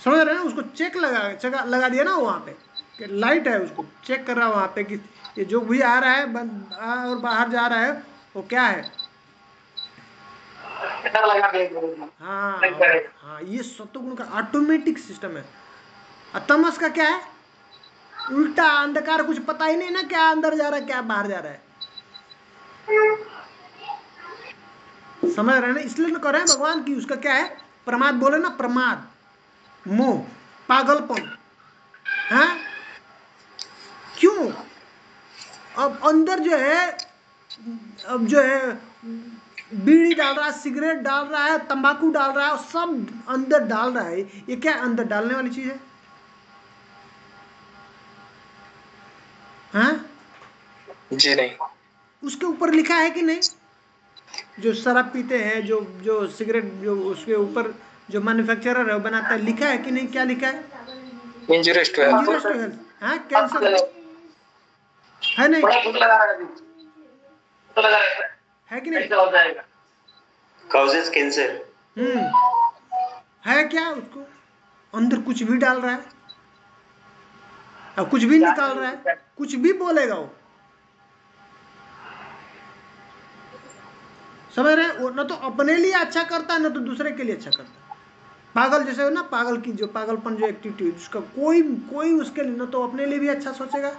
समझ रहे हैं? उसको चेक लगा दिया ना वहां पे कि लाइट है, उसको चेक कर रहा है वहां पे कि ये जो भी आ रहा है और बाहर जा रहा है वो क्या है। हाँ, ये सत्वगुण का ऑटोमेटिक सिस्टम है। तमस का क्या है? उल्टा, अंधकार, कुछ पता ही नहीं ना क्या अंदर जा रहा है क्या बाहर जा रहा है। समझ रहे हैं ना? इसलिए तो कर रहे हैं भगवान की उसका क्या है? प्रमाद बोले ना, प्रमाद, मोह, पागलपन। हाँ, क्यों? अब अंदर जो है, अब जो है बीड़ी डाल रहा है, सिगरेट डाल रहा है, तंबाकू डाल रहा है, सब अंदर डाल रहा है। ये क्या अंदर डालने वाली चीज है? हाँ जी नहीं। उसके ऊपर लिखा है कि नहीं? जो शराब पीते हैं, जो सिगरेट, जो उसके ऊपर जो मैन्युफैक्चरर है बनाता है, लिखा है कि नहीं? क्या लिखा है? Injurious to health. हाँ, कैंसर है नहीं? है कि नहीं? Causes cancer. है क्या? उसको अंदर कुछ भी डाल रहा है और कुछ भी निकाल रहा है, कुछ भी बोलेगा वो। समझ रहे हैं? वो ना तो अपने लिए अच्छा करता है ना तो दूसरे के लिए अच्छा करता है। पागल जैसे हो ना, पागल की जो पागलपन जो एक्टिविटी उसका कोई उसके लिए ना तो अपने लिए भी अच्छा सोचेगा,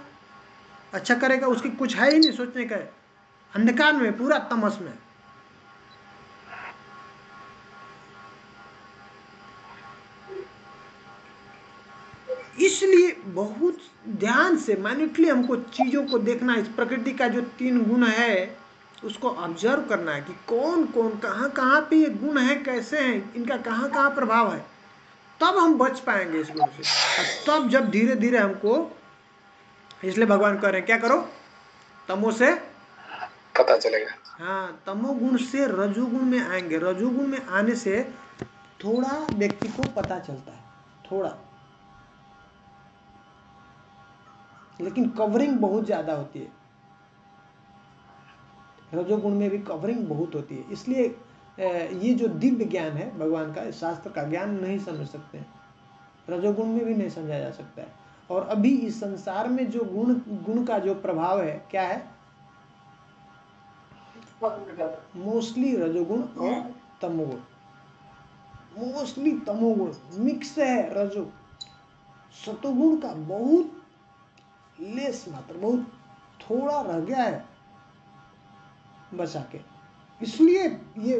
अच्छा करेगा, उसकी कुछ है ही नहीं सोचने का। अंधकार में, पूरा तमस में। इसलिए बहुत ध्यान से माइन्यूटली हमको चीजों को देखना, इस प्रकृति का जो 3 गुण है उसको ऑब्जर्व करना है कि कौन कौन कहाँ कहाँ पे ये गुण है, कैसे हैं, इनका कहाँ कहाँ प्रभाव है, तब हम बच पाएंगे इस गुण से। और तब जब धीरे धीरे हमको, इसलिए भगवान कह रहे हैं क्या करो? तमो से पता चलेगा। हाँ, तमोगुण से रजोगुण में आएंगे। रजोगुण में आने से थोड़ा व्यक्ति को पता चलता है, थोड़ा, लेकिन कवरिंग बहुत ज्यादा होती है। रजोगुण में भी कवरिंग बहुत होती है। इसलिए ये जो दिव्य ज्ञान है भगवान का, शास्त्र का ज्ञान नहीं समझ सकते हैं, रजोगुण में भी नहीं समझा जा सकता है। और अभी इस संसार में जो गुण का जो प्रभाव है क्या है? मोस्टली रजोगुण और तमोगुण, मोस्टली तमोगुण मिक्स है। रजो सतोगुण का बहुत लेस मात्र, बहुत थोड़ा रह गया है बचा के। इसलिए ये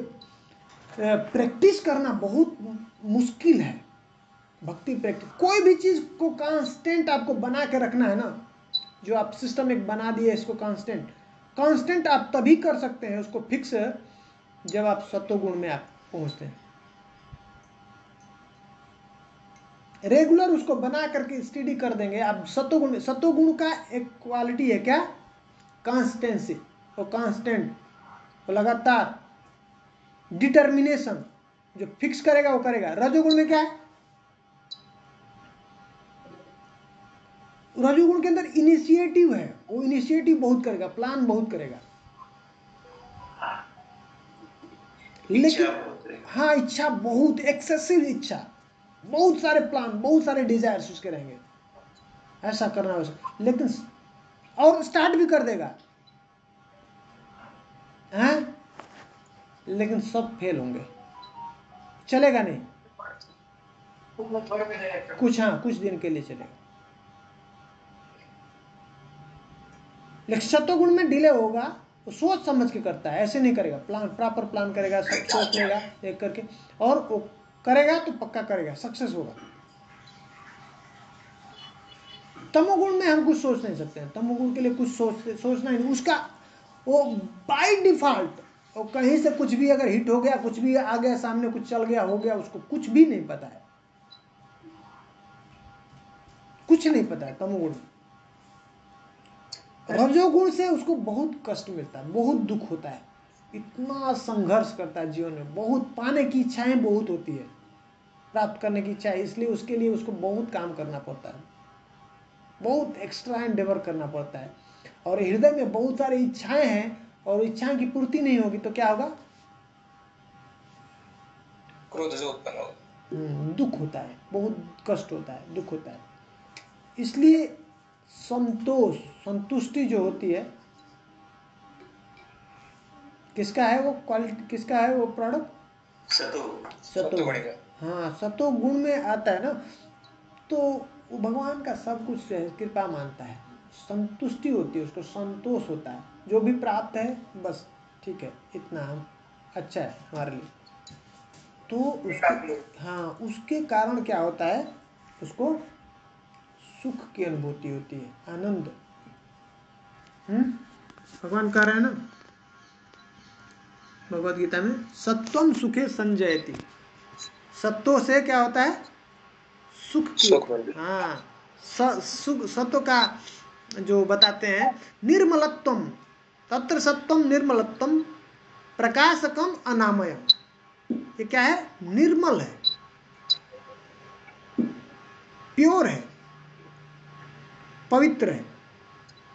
प्रैक्टिस करना बहुत मुश्किल है। भक्ति प्रैक्टिस, कोई भी चीज को कांस्टेंट आपको बना के रखना है ना, जो आप सिस्टम एक बना दिए इसको कांस्टेंट आप तभी कर सकते हैं उसको फिक्स, जब आप सत्वगुण में आप पहुंचते हैं। रेगुलर उसको बना करके स्टडी कर देंगे आप सत्वगुण में। सत्वगुण का एक क्वालिटी है क्या? कांस्टेंसी, और कांस्टेंट, और लगातार डिटर्मिनेशन, जो फिक्स करेगा वो करेगा। रजोगुण में क्या है? रजोगुण के अंदर इनिशिएटिव है, वो इनिशिएटिव बहुत करेगा, प्लान बहुत करेगा, लेकिन हाँ इच्छा बहुत, एक्सेसिव इच्छा, बहुत सारे प्लान, बहुत सारे डिजायर्स उसके रहेंगे, ऐसा करना वैसा, लेकिन और स्टार्ट भी कर देगा हैं, लेकिन सब फेल होंगे, चलेगा नहीं। कुछ दिन के लिए चलेगा, लेकिन सत्वगुण में डिले होगा, वो सोच समझ के करता है, ऐसे नहीं करेगा, प्लान प्रॉपर प्लान करेगा, सब सोच लेगा एक करके, और वो करेगा तो पक्का करेगा, सक्सेस होगा। तमोगुण में हम कुछ सोच नहीं सकते हैं, तमोगुण के लिए कुछ सोचना ही नहीं, उसका वो बाय डिफॉल्ट, वो कहीं से कुछ भी अगर हिट हो गया, कुछ भी आ गया सामने, कुछ चल गया, हो गया, उसको कुछ भी नहीं पता है, कुछ नहीं पता है तमोगुण। रजोगुण से उसको बहुत कष्ट मिलता है, बहुत दुख होता है, इतना संघर्ष करता है जीवन में, बहुत पाने की इच्छाएं बहुत होती है, प्राप्त करने की इच्छा है, इसलिए उसके लिए उसको बहुत काम करना पड़ता है, बहुत एक्स्ट्रा एंडेवर करना पड़ता है, और हृदय में बहुत सारी इच्छाएं हैं, और इच्छाओं की पूर्ति नहीं होगी तो क्या होगा? क्रोध जो उत्पन्न होगा, दुख होता है, बहुत कष्ट होता है, दुख होता है। इसलिए संतोष, संतुष्टि जो होती है, किसका है वो क्वालिटी, किसका है वो प्रोडक्ट? सतोगुण। हाँ, सतोगुण में आता है ना, तो वो भगवान का सब कुछ कृपा मानता है, संतुष्टि होती है, उसको संतोष होता है, जो भी प्राप्त है बस ठीक है, इतना हम अच्छा है हमारे लिए। तो उसके, हाँ उसके कारण क्या होता है, उसको सुख की अनुभूति होती है, आनंद। भगवान कह रहे हैं ना भगवद गीता में, सत्वम सुखे संजयति, सत्व से क्या होता है? सुख की, हाँ सुख, सत्व का जो बताते हैं, निर्मलत्वम, तत्र सत्वम निर्मलत्वम प्रकाशकम अनामयम, ये क्या है? निर्मल है, प्योर है, पवित्र है,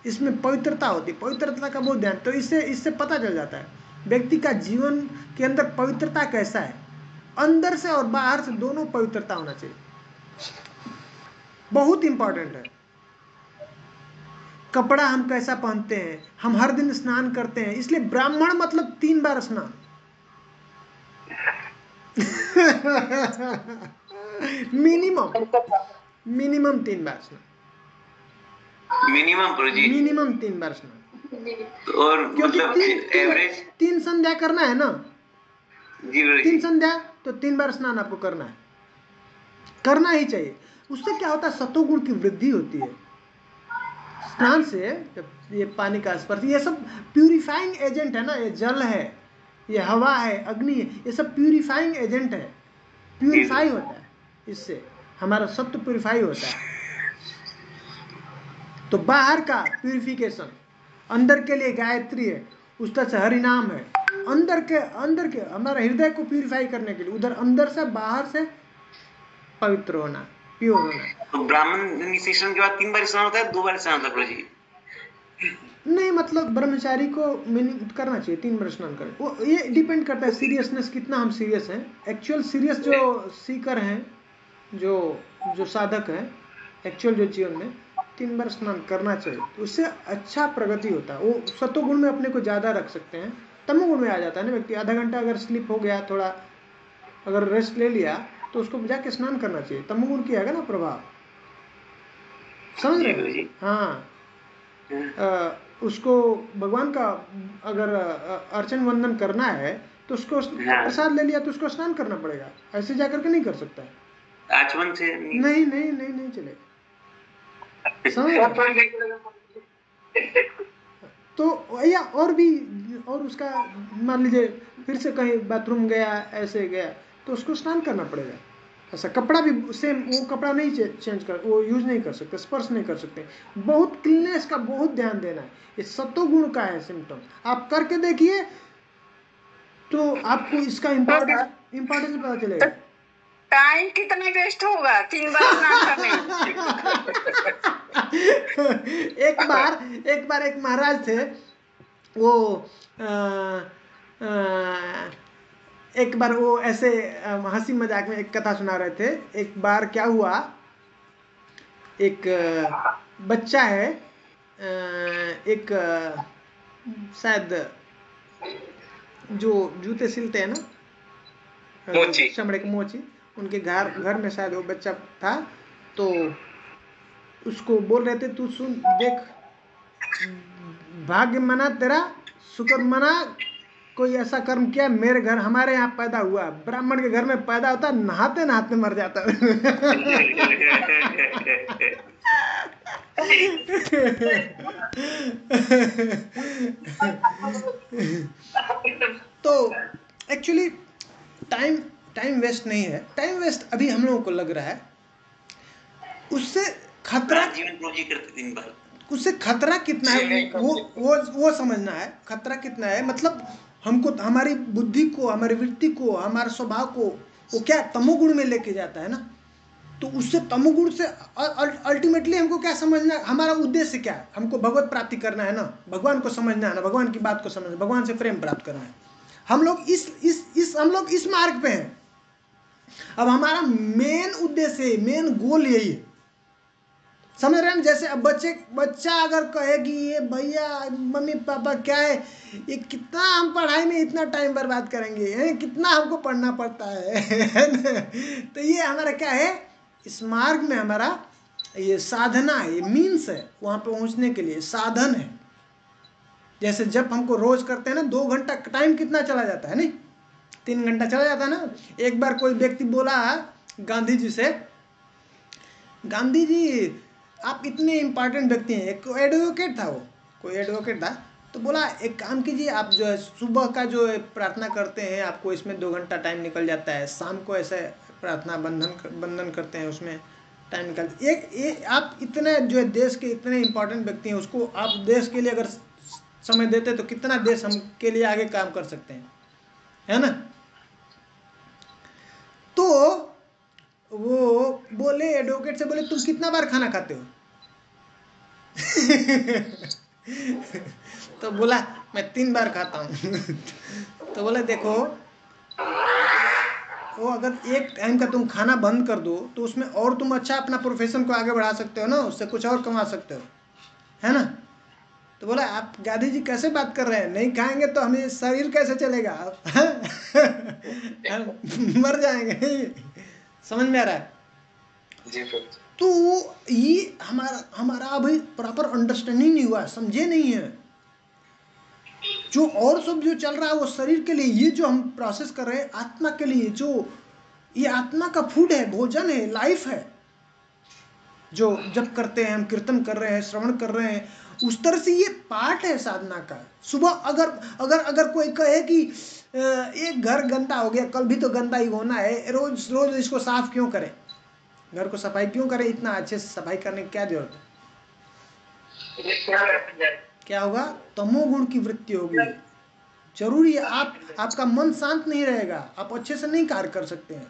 इसमें पवित्रता होती है, पवित्रता का बहुत ध्यान, तो इससे पता चल जाता है व्यक्ति का जीवन के अंदर पवित्रता कैसा है, अंदर से और बाहर से दोनों पवित्रता होना चाहिए, बहुत इंपॉर्टेंट है। कपड़ा हम कैसा पहनते हैं, हम हर दिन स्नान करते हैं, इसलिए ब्राह्मण मतलब 3 बार स्नान मिनिमम 3 बार स्नान, मिनिमम 3 बार स्नान, और मतलब एवरेज 3 संध्या करना है ना जी, 3 संध्या तो 3 बार स्नान आपको करना है, करना ही चाहिए। उससे क्या होता है? सत्वगुण की वृद्धि होती है स्नान से, जब ये पानी का स्पर्श, ये सब प्यूरिफाइंग एजेंट है ना, ये जल है, ये हवा है, अग्नि है, ये सब प्यूरिफाइंग एजेंट है, प्यूरिफाई होता है, इससे हमारा सत्व प्यूरिफाई होता है। तो बाहर का प्यूरिफिकेशन, अंदर के लिए गायत्री है, उस तरह से हरिनाम है, अंदर के हमारा हृदय को प्यूरिफाई करने के लिए, उधर अंदर से बाहर से पवित्र होना, प्योर होना। तो ब्राह्मण इनिशिएशन के बाद 3 बार स्नान होता है, 2 बार स्नान होता है प्रभु जी? नहीं, मतलब ब्रह्मचारी को करना चाहिए 3 बार स्नान करें, वो ये डिपेंड करता है सीरियसनेस, कितना हम सीरियस हैं। एक्चुअल सीरियस जो सीकर हैं, जो साधक हैं, एक्चुअल जो जीवन में 3 बार स्नान करना चाहिए, तो उससे अच्छा प्रगति होता है। वो सत्वगुण में अपने को ज़्यादा रख सकते हैं, तमोगुण में आ जाता है ना व्यक्ति, आधा घंटा अगर स्लिप हो गया, थोड़ा अगर रेस्ट ले लिया, तो उसको जाके स्नान करना चाहिए, तमोगुण की आएगा ना प्रभाव, समझ रहे हैं? हाँ, उसको भगवान का अगर अर्चन वंदन करना है, तो उसको हाँ। प्रसाद ले लिया तो उसको स्नान करना पड़ेगा, ऐसे जाकर के नहीं कर सकता है। आचमन से नहीं नहीं नहीं नहीं चलेगा, समझ रहे? तो या और भी, और उसका मान लीजिए फिर से कहीं बाथरूम गया, ऐसे गया, तो उसको स्नान करना पड़ेगा। ऐसा कपड़ा भी सेम, वो कपड़ा नहीं चेंज कर, वो यूज नहीं कर सकते, स्पर्श नहीं कर सकते। बहुत क्लीननेस का बहुत ध्यान देना है, ये सत्व गुण का है सिम्टम। आप करके देखिए तो आपको इसका इम्पोर्टेंस पता चलेगा। टाइम कितना वेस्ट होगा 3 बार स्नान करने में? एक बार एक महाराज थे, वो एक बार वो ऐसे हंसी मजाक में एक कथा सुना रहे थे। एक बार क्या हुआ, एक बच्चा है, एक शायद जो जूते सिलते हैं ना, मोची। चमड़े की मोची, उनके घर में शायद वो बच्चा था। तो उसको बोल रहे थे, तू सुन देख, भाग्य मना तेरा, शुक्र मना, कोई ऐसा कर्म किया, मेरे घर हमारे यहाँ पैदा हुआ। ब्राह्मण के घर में पैदा होता, नहाते नहाते मर जाता। तो एक्चुअली टाइम वेस्ट नहीं है, टाइम वेस्ट अभी हम लोगों को लग रहा है, उससे खतरा, जीवन रोजी करते दिन भर, उससे खतरा कितना है वो समझना है। खतरा कितना है मतलब हमको, हमारी बुद्धि को, हमारी वृत्ति को, हमारे स्वभाव को वो क्या तमोगुण में लेके जाता है ना। तो उससे तमोगुण से अल्टीमेटली हमको क्या समझना है, हमारा उद्देश्य क्या है, हमको भगवत प्राप्ति करना है ना, भगवान को समझना है ना, भगवान की बात को समझना, भगवान से प्रेम प्राप्त करना है। हम लोग इस मार्ग पे हैं। अब हमारा मेन उद्देश्य, मेन गोल यही है, समझ रहे हैं? जैसे अब बच्चा अगर कहे कि ये भैया मम्मी पापा क्या है, ये कितना हम पढ़ाई में इतना टाइम बर्बाद करेंगे, कितना हमको पढ़ना पड़ता है ना? तो ये हमारा क्या है, इस मार्ग में हमारा ये साधना है, ये मीन्स है, वहाँ पे पहुँचने के लिए साधन है। जैसे जब हमको रोज करते हैं ना, 2 घंटा टाइम कितना चला जाता है, नहीं 3 घंटा चला जाता है ना। एक बार कोई व्यक्ति बोला गांधी जी से, गांधी जी आप इतने इम्पोर्टेंट व्यक्ति हैं, एक एडवोकेट था, वो कोई एडवोकेट था, तो बोला एक काम कीजिए, आप जो है सुबह का जो है प्रार्थना करते हैं, आपको इसमें 2 घंटा टाइम निकल जाता है, शाम को ऐसे प्रार्थना बंधन करते हैं, उसमें टाइम निकल, एक आप इतने जो है देश के इतने इम्पोर्टेंट व्यक्ति हैं, उसको आप देश के लिए अगर समय देते तो कितना देश हम के लिए आगे काम कर सकते हैं, है ना। तो वो बोले, एडवोकेट से बोले, तुम कितना बार खाना खाते हो? तो बोला मैं 3 बार खाता हूँ। तो बोले देखो, वो अगर एक टाइम का तुम खाना बंद कर दो तो उसमें और तुम अच्छा अपना प्रोफेशन को आगे बढ़ा सकते हो ना, उससे कुछ और कमा सकते हो, है ना। तो बोला आप गांधी जी कैसे बात कर रहे हैं, नहीं खाएंगे तो हमें शरीर कैसे चलेगा, मर जाएंगे। समझ में आ रहा है? जी तो ये हमारा अभी प्रॉपर अंडरस्टैंडिंग नहीं हुआ, समझे नहीं है। जो और सब जो चल रहा है वो शरीर के लिए, ये जो हम प्रोसेस कर रहे हैं आत्मा के लिए, जो ये आत्मा का फूड है, भोजन है, लाइफ है। जो जब करते हैं हम, कीर्तन कर रहे हैं, श्रवण कर रहे हैं, उस तरह से ये पार्ट है साधना का। सुबह अगर कोई कहे कि एक घर गंदा हो गया, कल भी तो गंदा ही होना है, रोज रोज इसको साफ क्यों करें, घर को सफाई क्यों करें, इतना अच्छे से सफाई करने की क्या जरूरत है। क्या होगा, तमोगुण की वृत्ति होगी। जरूरी है, आपका मन शांत नहीं रहेगा, आप अच्छे से नहीं कार्य कर सकते हैं,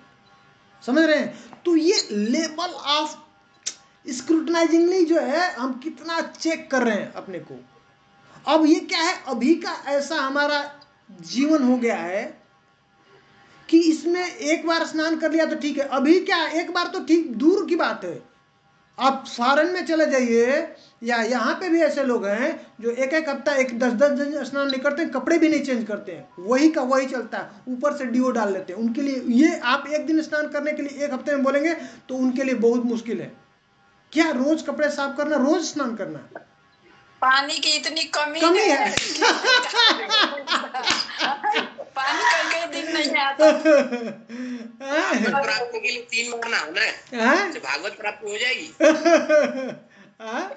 समझ रहे हैं। तो ये लेवल ऑफ स्क्रूटनाइजिंगली जो है, हम कितना चेक कर रहे हैं अपने को। अब ये क्या है, अभी का ऐसा हमारा जीवन हो गया है कि इसमें एक बार स्नान कर लिया तो ठीक है। अभी क्या, एक बार तो ठीक दूर की बात है, आप फॉरेन में चले जाइए, या यहाँ पे भी ऐसे लोग हैं जो एक हफ्ता 10 दिन स्नान नहीं करते हैं, कपड़े भी नहीं चेंज करते हैं, वही का वही चलता है, ऊपर से डिओ डाल लेते हैं। उनके लिए ये आप एक दिन स्नान करने के लिए 1 हफ्ते में बोलेंगे तो उनके लिए बहुत मुश्किल है। क्या रोज कपड़े साफ करना, रोज स्नान करना, पानी की इतनी कमी है। पानी था। भागवत प्राप्ति के लिए 3 बार नहाना है, हाँ? तो भागवत प्राप्ति हो जाएगी। हाँ?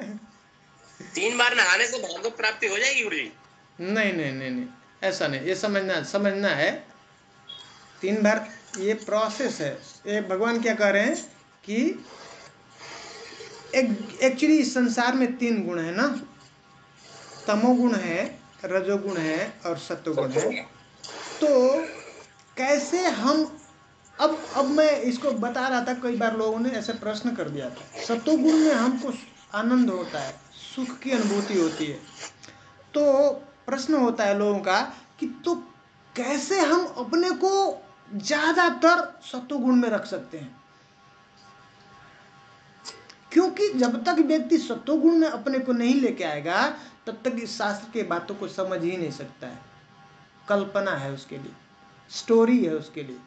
3 बार नहाने से भागवत प्राप्ति हो जाएगी गुरु जी? नहीं नहीं नहीं नहीं, ऐसा नहीं, ये समझना है। 3 बार ये प्रोसेस है। ये भगवान क्या कह रहे हैं कि एक्चुअली इस संसार में 3 गुण है ना, तमोगुण है, रजोगुण है और सत्वगुण है। तो कैसे हम अब मैं इसको बता रहा था, कई बार लोगों ने ऐसे प्रश्न कर दिया था। सत्वगुण में हमको आनंद होता है, सुख की अनुभूति होती है। तो प्रश्न होता है लोगों का कि तो कैसे हम अपने को ज्यादातर सत्वगुण में रख सकते हैं, क्योंकि जब तक व्यक्ति सत्वगुण में अपने को नहीं लेके आएगा तब तक इस शास्त्र के बातों को समझ ही नहीं सकता है। कल्पना है उसके लिए, स्टोरी है उसके लिए।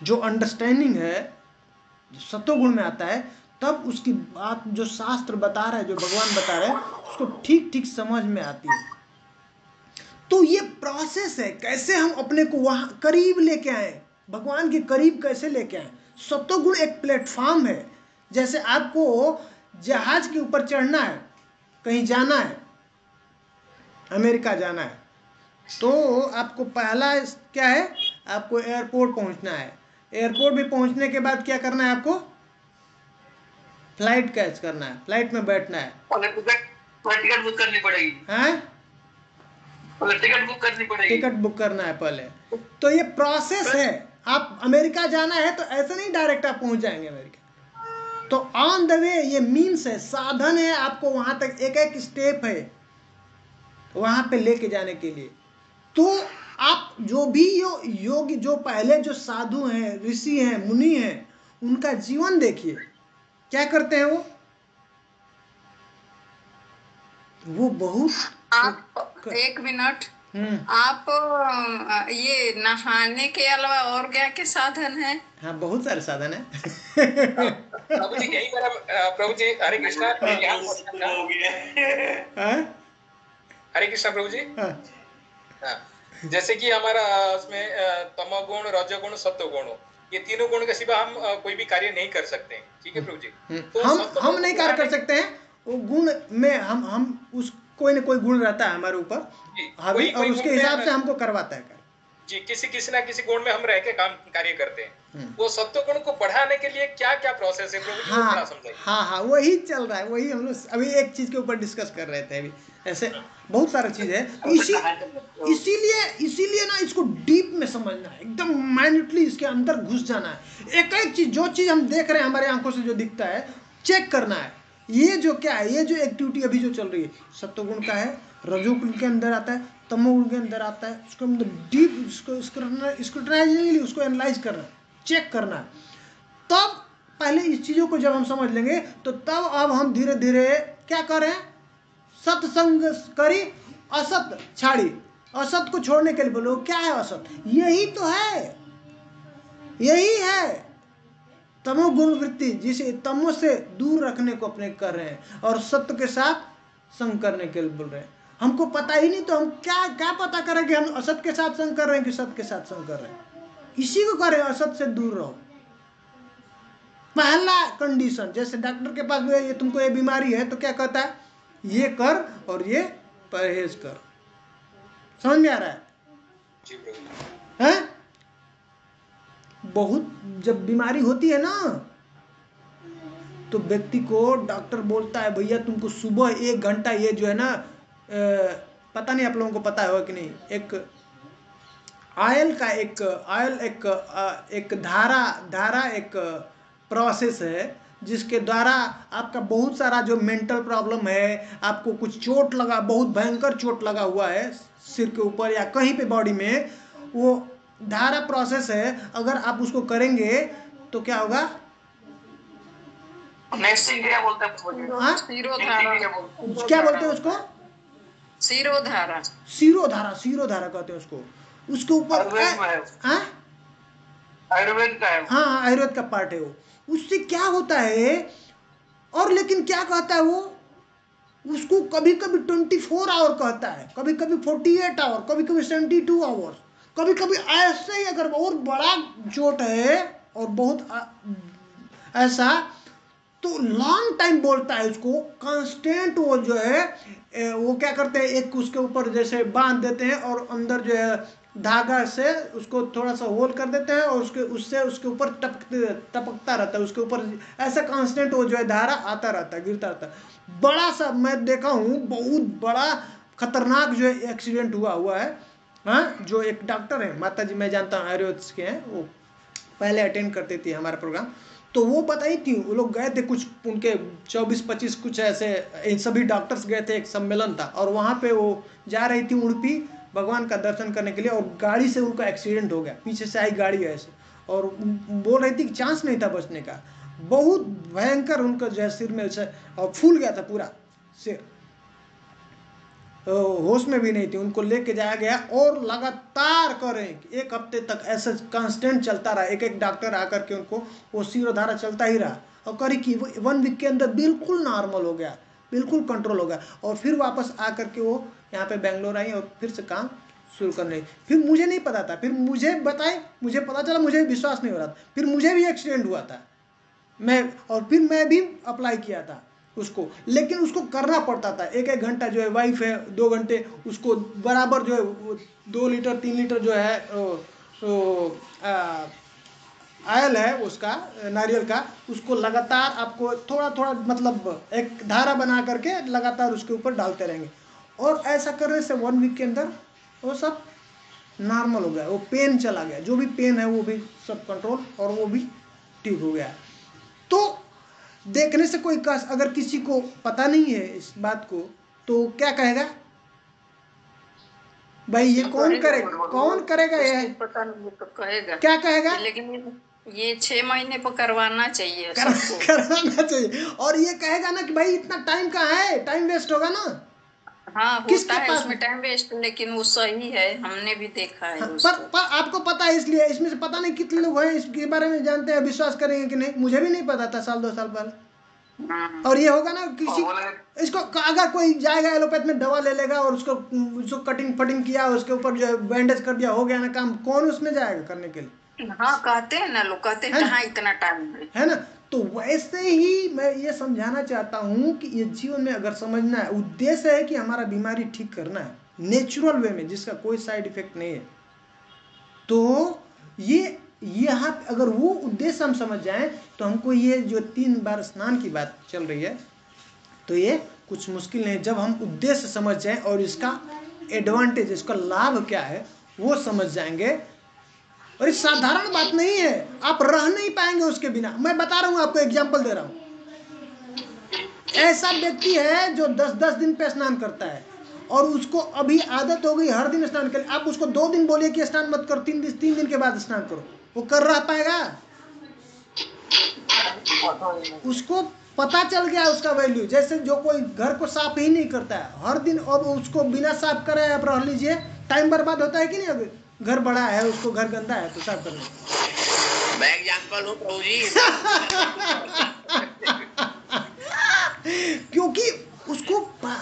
जो अंडरस्टैंडिंग है, जो सत्वगुण में आता है, तब उसकी बात जो शास्त्र बता रहा है, जो भगवान बता रहे हैं, उसको ठीक ठीक समझ में आती है। तो ये प्रोसेस है, कैसे हम अपने को वहां करीब लेके आए, भगवान के करीब कैसे लेके आए। सत्वगुण एक प्लेटफॉर्म है। जैसे आपको जहाज के ऊपर चढ़ना है, कहीं जाना है, अमेरिका जाना है, तो आपको पहला क्या है, आपको एयरपोर्ट पहुंचना है। एयरपोर्ट में पहुंचने के बाद क्या करना है, आपको फ्लाइट कैच करना है, फ्लाइट में बैठना है। टिकट बुक करनी पड़ेगी। हैं? टिकट बुक करनी पड़ेगी। टिकट बुक करना है पहले। तो ये प्रोसेस है। आप अमेरिका जाना है तो ऐसे नहीं डायरेक्ट आप पहुंच जाएंगे अमेरिका। तो ऑन द वे ये मीन्स है, साधन है, आपको वहां तक एक एक स्टेप है वहां पे लेके जाने के लिए। तो आप जो भी योगी, जो पहले जो साधु हैं, ऋषि हैं, मुनि हैं, उनका जीवन देखिए, क्या करते हैं वो बहुत। आप 1 मिनट, आप ये नहाने के अलावा और क्या के साधन है? हाँ, बहुत सारे साधन है। प्रभु जी यही मेरा, प्रभु जी हरे कृष्णा। हरे कृष्णा प्रभु जी। जैसे कि हमारा उसमें तमोगुण, रजोगुण, सत्वगुण, ये तीनों गुण के सिवा हम कोई भी कार्य नहीं कर सकते। ठीक है प्रभु जी। तो हम नहीं कार्य कर सकते हैं। वो गुण में हम उस कोई न कोई गुण रहता है हमारे ऊपर, हावी, और उसके हिसाब से हमको करवाता है जी। किसी ना किसी गुण में हम रह के काम कार्य करते हैं। वो सत्व गुण को बढ़ाने के लिए क्या क्या प्रोसेस है प्रभु जी, थोड़ा समझाइए। हाँ, वही चल रहा है। वही हम लोग अभी एक चीज के ऊपर डिस्कस कर रहे थे। अभी ऐसे बहुत सारा चीज है। इसीलिए ना इसको डीप में समझना है, एकदम माइन्यूटली इसके अंदर घुस जाना है। एक एक चीज, जो चीज हम देख रहे हैं हमारे आंखों से जो दिखता है, चेक करना है। ये जो क्या है, ये जो एक्टिविटी अभी जो चल रही है, सत्वगुण का है, रजोगुण के अंदर आता है, तमोगुण के अंदर आता है। उसको मतलब डीप स्क्रूटनाइज, उसको एनालाइज करना है, चेक करना है। तब पहले इस चीज़ों को जब हम समझ लेंगे तो तब अब हम धीरे धीरे क्या करें, सत्संग करी, असत छाड़ी। असत को छोड़ने के लिए बोलो, क्या है असत? यही तो है, यही है तमोगुण वृत्ति, जिसे तमो से दूर रखने को अपने कर रहे हैं और सत्य के साथ संग करने के लिए बोल रहे हैं। हमको पता ही नहीं तो हम क्या पता करें कि हम असत के साथ संग कर रहे हैं कि सत्य के साथ संग कर रहे हैं। इसी को करें, असत से दूर रहो। पहला कंडीशन, जैसे डॉक्टर के पास गए, ये तुमको ये बीमारी है, तो क्या कहता है, ये कर और ये परहेज कर। समझ में आ रहा है? बहुत जब बीमारी होती है ना, तो व्यक्ति को डॉक्टर बोलता है, भैया तुमको सुबह 1 घंटा ये जो है ना, पता नहीं आप लोगों को पता होगा कि नहीं, एक ऑयल का एक धारा एक प्रोसेस है, जिसके द्वारा आपका बहुत सारा जो मेंटल प्रॉब्लम है, आपको कुछ चोट लगा, बहुत भयंकर चोट लगा हुआ है सिर के ऊपर या कहीं पे बॉडी में, वो धारा प्रोसेस है। अगर आप उसको करेंगे तो क्या होगा? क्या बोलते हैं? क्या बोलते हैं उसको? सिरोधारा कहते हैं उसको। उसके ऊपर आयुर्वेद का है। हाँ, आयुर्वेद का पार्ट है वो। उससे क्या होता है, और लेकिन क्या कहता है वो, उसको कभी कभी 24 आवर कहता है, कभी कभी 48 आवर, कभी कभी 72 आवर। कभी कभी ऐसे ही अगर बहुत बड़ा चोट है और बहुत ऐसा, तो लॉन्ग टाइम बोलता है उसको कांस्टेंट, वो जो है वो क्या करते हैं, एक उसके ऊपर जैसे बांध देते हैं और अंदर जो है धागा से उसको थोड़ा सा होल कर देते हैं और उससे उसके ऊपर टपकता रहता है, उसके ऊपर ऐसा कांस्टेंट वो जो है धारा आता रहता है, गिरता रहता है। बड़ा सा मैं देखा हूँ, बहुत बड़ा खतरनाक जो है एक्सीडेंट हुआ है। हाँ, जो एक डॉक्टर है, माता जी मैं जानता हूँ आयुर्वेद के हैं, वो पहले अटेंड करती थी हमारा प्रोग्राम, तो वो बताई थी, वो लोग गए थे कुछ उनके 24-25 कुछ ऐसे इन सभी डॉक्टर्स गए थे, एक सम्मेलन था और वहाँ पे वो जा रही थी उड़पी भगवान का दर्शन करने के लिए और गाड़ी से उनका एक्सीडेंट हो गया, पीछे से आई गाड़ी ऐसे, और बोल रही थी कि चांस नहीं था बचने का, बहुत भयंकर उनका जो है सिर में और फूल गया था पूरा सिर, होश में भी नहीं थी, उनको लेके जाया गया और लगातार करें 1 हफ्ते तक ऐसे कांस्टेंट चलता रहा, एक डॉक्टर आकर के उनको वो शिरोधारा चलता ही रहा और करी कि 1 वीक के अंदर बिल्कुल नॉर्मल हो गया, बिल्कुल कंट्रोल हो गया और फिर वापस आकर के वो यहाँ पे बेंगलोर आई और फिर से काम शुरू करने। फिर मुझे नहीं पता था, फिर मुझे बताए, मुझे पता चला, मुझे विश्वास नहीं हो रहा था, फिर मुझे भी एक्सीडेंट हुआ था और फिर मैं भी अप्लाई किया था उसको, लेकिन उसको करना पड़ता था 1-1 घंटा, जो है वाइफ है 2 घंटे, उसको बराबर जो है 2 लीटर 3 लीटर जो है ऑयल है उसका, नारियल का, उसको लगातार आपको थोड़ा थोड़ा मतलब एक धारा बना करके लगातार उसके ऊपर डालते रहेंगे और ऐसा करने से 1 वीक के अंदर वो सब नॉर्मल हो गया, वो पेन चला गया, जो भी पेन है वो भी सब कंट्रोल और वो भी ठीक हो गया। तो देखने से कोई अगर किसी को पता नहीं है इस बात को तो क्या कहेगा भाई, ये कौन करेगा ये पता नहीं तो कहेगा, क्या कहेगा, लेकिन ये 6 महीने पर करवाना चाहिए करवाना चाहिए, और ये कहेगा ना कि भाई इतना टाइम कहाँ है, टाइम वेस्ट होगा ना। हाँ, होता है उसमें टाइम वेस्ट, लेकिन वो सही है, हमने भी देखा है। हाँ, पर आपको पता है, इसलिए इसमें से पता नहीं कितने लोग हैं इसके बारे में जानते हैं, विश्वास करेंगे कि नहीं, मुझे भी नहीं पता था 1-2 साल पहले। और ये होगा ना किसी इसको, अगर कोई जाएगा एलोपैथ में दवा ले लेगा और उसको कटिंग फटिंग किया, उसके ऊपर जो बैंडेज कर दिया, हो गया ना काम, कौन उसमें जाएगा करने के लिए। हाँ, कहते हैं ना लोग, कहते हैं कहाँ इतना टाइम है ना। तो वैसे ही मैं ये समझाना चाहता हूँ कि ये जीवन में अगर समझना है, उद्देश्य है कि हमारा बीमारी ठीक करना है नेचुरल वे में, जिसका कोई साइड इफेक्ट नहीं है, तो ये यहाँ अगर वो उद्देश्य हम समझ जाएं तो हमको ये जो 3 बार स्नान की बात चल रही है, तो ये कुछ मुश्किल नहीं। जब हम उद्देश्य समझ जाएं और इसका एडवांटेज, इसका लाभ क्या है वो समझ जाएंगे, और ये साधारण बात नहीं है, आप रह नहीं पाएंगे उसके बिना। मैं बता रहा हूँ आपको, एग्जाम्पल दे रहा हूँ। ऐसा व्यक्ति है जो 10-10 दिन पे स्नान करता है और उसको अभी आदत हो गई हर दिन स्नान करें, आप उसको 2 दिन बोलिए कि स्नान मत करो, 3 दिन के बाद स्नान करो, वो कर रह पाएगा? उसको पता चल गया उसका वैल्यू। जैसे जो कोई घर को साफ ही नहीं करता है हर दिन, अब उसको बिना साफ करे आप रह लीजिए, टाइम बर्बाद होता है कि नहीं। अगर घर बड़ा है, उसको घर गंदा है तो साफ करना। मैं एग्जांपल हूं प्रभु जी। क्योंकि उसको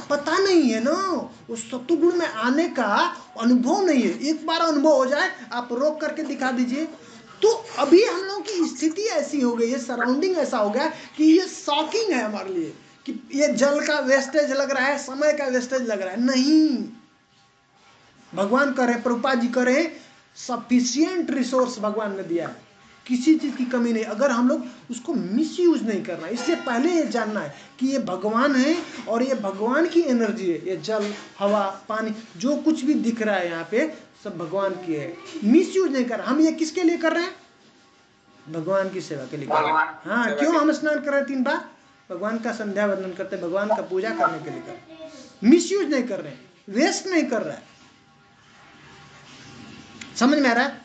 पता नहीं है ना, उस सत्वगुण में आने का अनुभव नहीं है। एक बार अनुभव हो जाए, आप रोक करके दिखा दीजिए। तो अभी हम लोगों की स्थिति ऐसी हो गई है, सराउंडिंग ऐसा हो गया कि ये शॉकिंग है हमारे लिए कि ये जल का वेस्टेज लग रहा है, समय का वेस्टेज लग रहा है। नहीं, भगवान करे, प्रभुपाद जी करे, सफिशिएंट रिसोर्स भगवान ने दिया है, किसी चीज की कमी नहीं। अगर हम लोग उसको मिसयूज नहीं करना, इससे पहले ये जानना है कि ये भगवान है और ये भगवान की एनर्जी है। ये जल, हवा, पानी, जो कुछ भी दिख रहा है यहाँ पे सब भगवान की है। मिसयूज नहीं कर रहा। हम ये किसके लिए कर रहे हैं? भगवान की सेवा के लिए कर रहे हैं। हाँ, क्यों हम स्नान कर रहे हैं 3 बार? भगवान का संध्या वंदन करते, भगवान का पूजा करने के लिए कर रहे हैं। मिसयूज नहीं कर रहे हैं, वेस्ट नहीं कर रहा है। समझ में आ रहा है?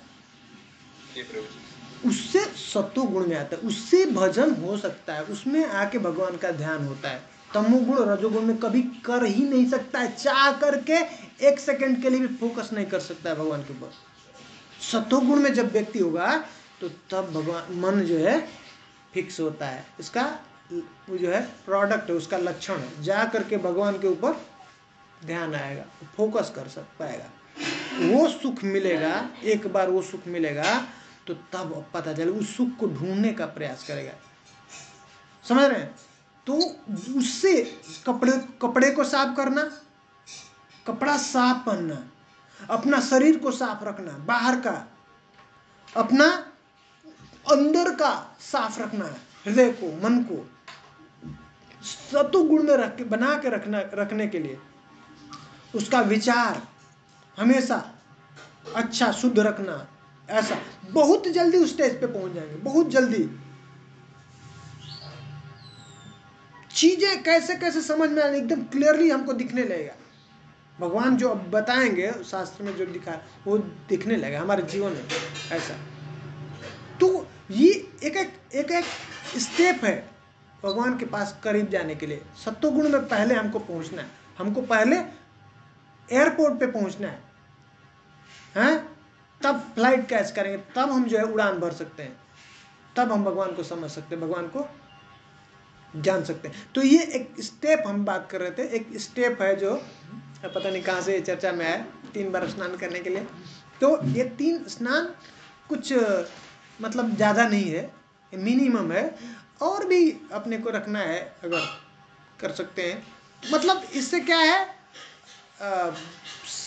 उससे सत्व गुण में आता है, उससे भजन हो सकता है, उसमें आके भगवान का ध्यान होता है। तमोगुण रजोगुण में कभी कर ही नहीं सकता है, चाह करके 1 सेकंड के लिए भी फोकस नहीं कर सकता है भगवान के ऊपर। सत्वगुण में जब व्यक्ति होगा तो तब भगवान, मन जो है फिक्स होता है। इसका वो जो है प्रोडक्ट है, उसका लक्षण है। जा करके भगवान के ऊपर ध्यान आएगा, फोकस कर पाएगा। वो सुख मिलेगा, एक बार वो सुख मिलेगा तो तब पता चले, उस सुख को ढूंढने का प्रयास करेगा। समझ रहे हैं? तो उससे कपड़े को साफ करना, कपड़ा साफ पहनना, अपना शरीर को साफ रखना, बाहर का अपना अंदर का साफ रखना, हृदय को, मन को सत्व गुण में रख के बना के रखने के लिए उसका विचार हमेशा अच्छा शुद्ध रखना। ऐसा बहुत जल्दी उस स्टेज पे पहुंच जाएंगे, बहुत जल्दी चीजें कैसे कैसे समझ में आने, एकदम क्लियरली हमको दिखने लगेगा। भगवान जो अब बताएंगे शास्त्र में जो दिखा है वो दिखने लगेगा हमारे जीवन में ऐसा। तो ये एक स्टेप है भगवान के पास करीब जाने के लिए। सत्वगुण में पहले हमको पहुंचना है, हमको पहले एयरपोर्ट पे पहुंचना है, हैं? तब फ्लाइट कैच करेंगे, तब हम जो है उड़ान भर सकते हैं, तब हम भगवान को समझ सकते हैं, भगवान को जान सकते हैं। तो ये एक स्टेप हम बात कर रहे थे, एक स्टेप है जो पता नहीं कहाँ से चर्चा में आया, 3 बार स्नान करने के लिए। तो ये 3 स्नान कुछ मतलब ज़्यादा नहीं है, मिनिमम है, और भी अपने को रखना है अगर कर सकते हैं। मतलब इससे क्या है,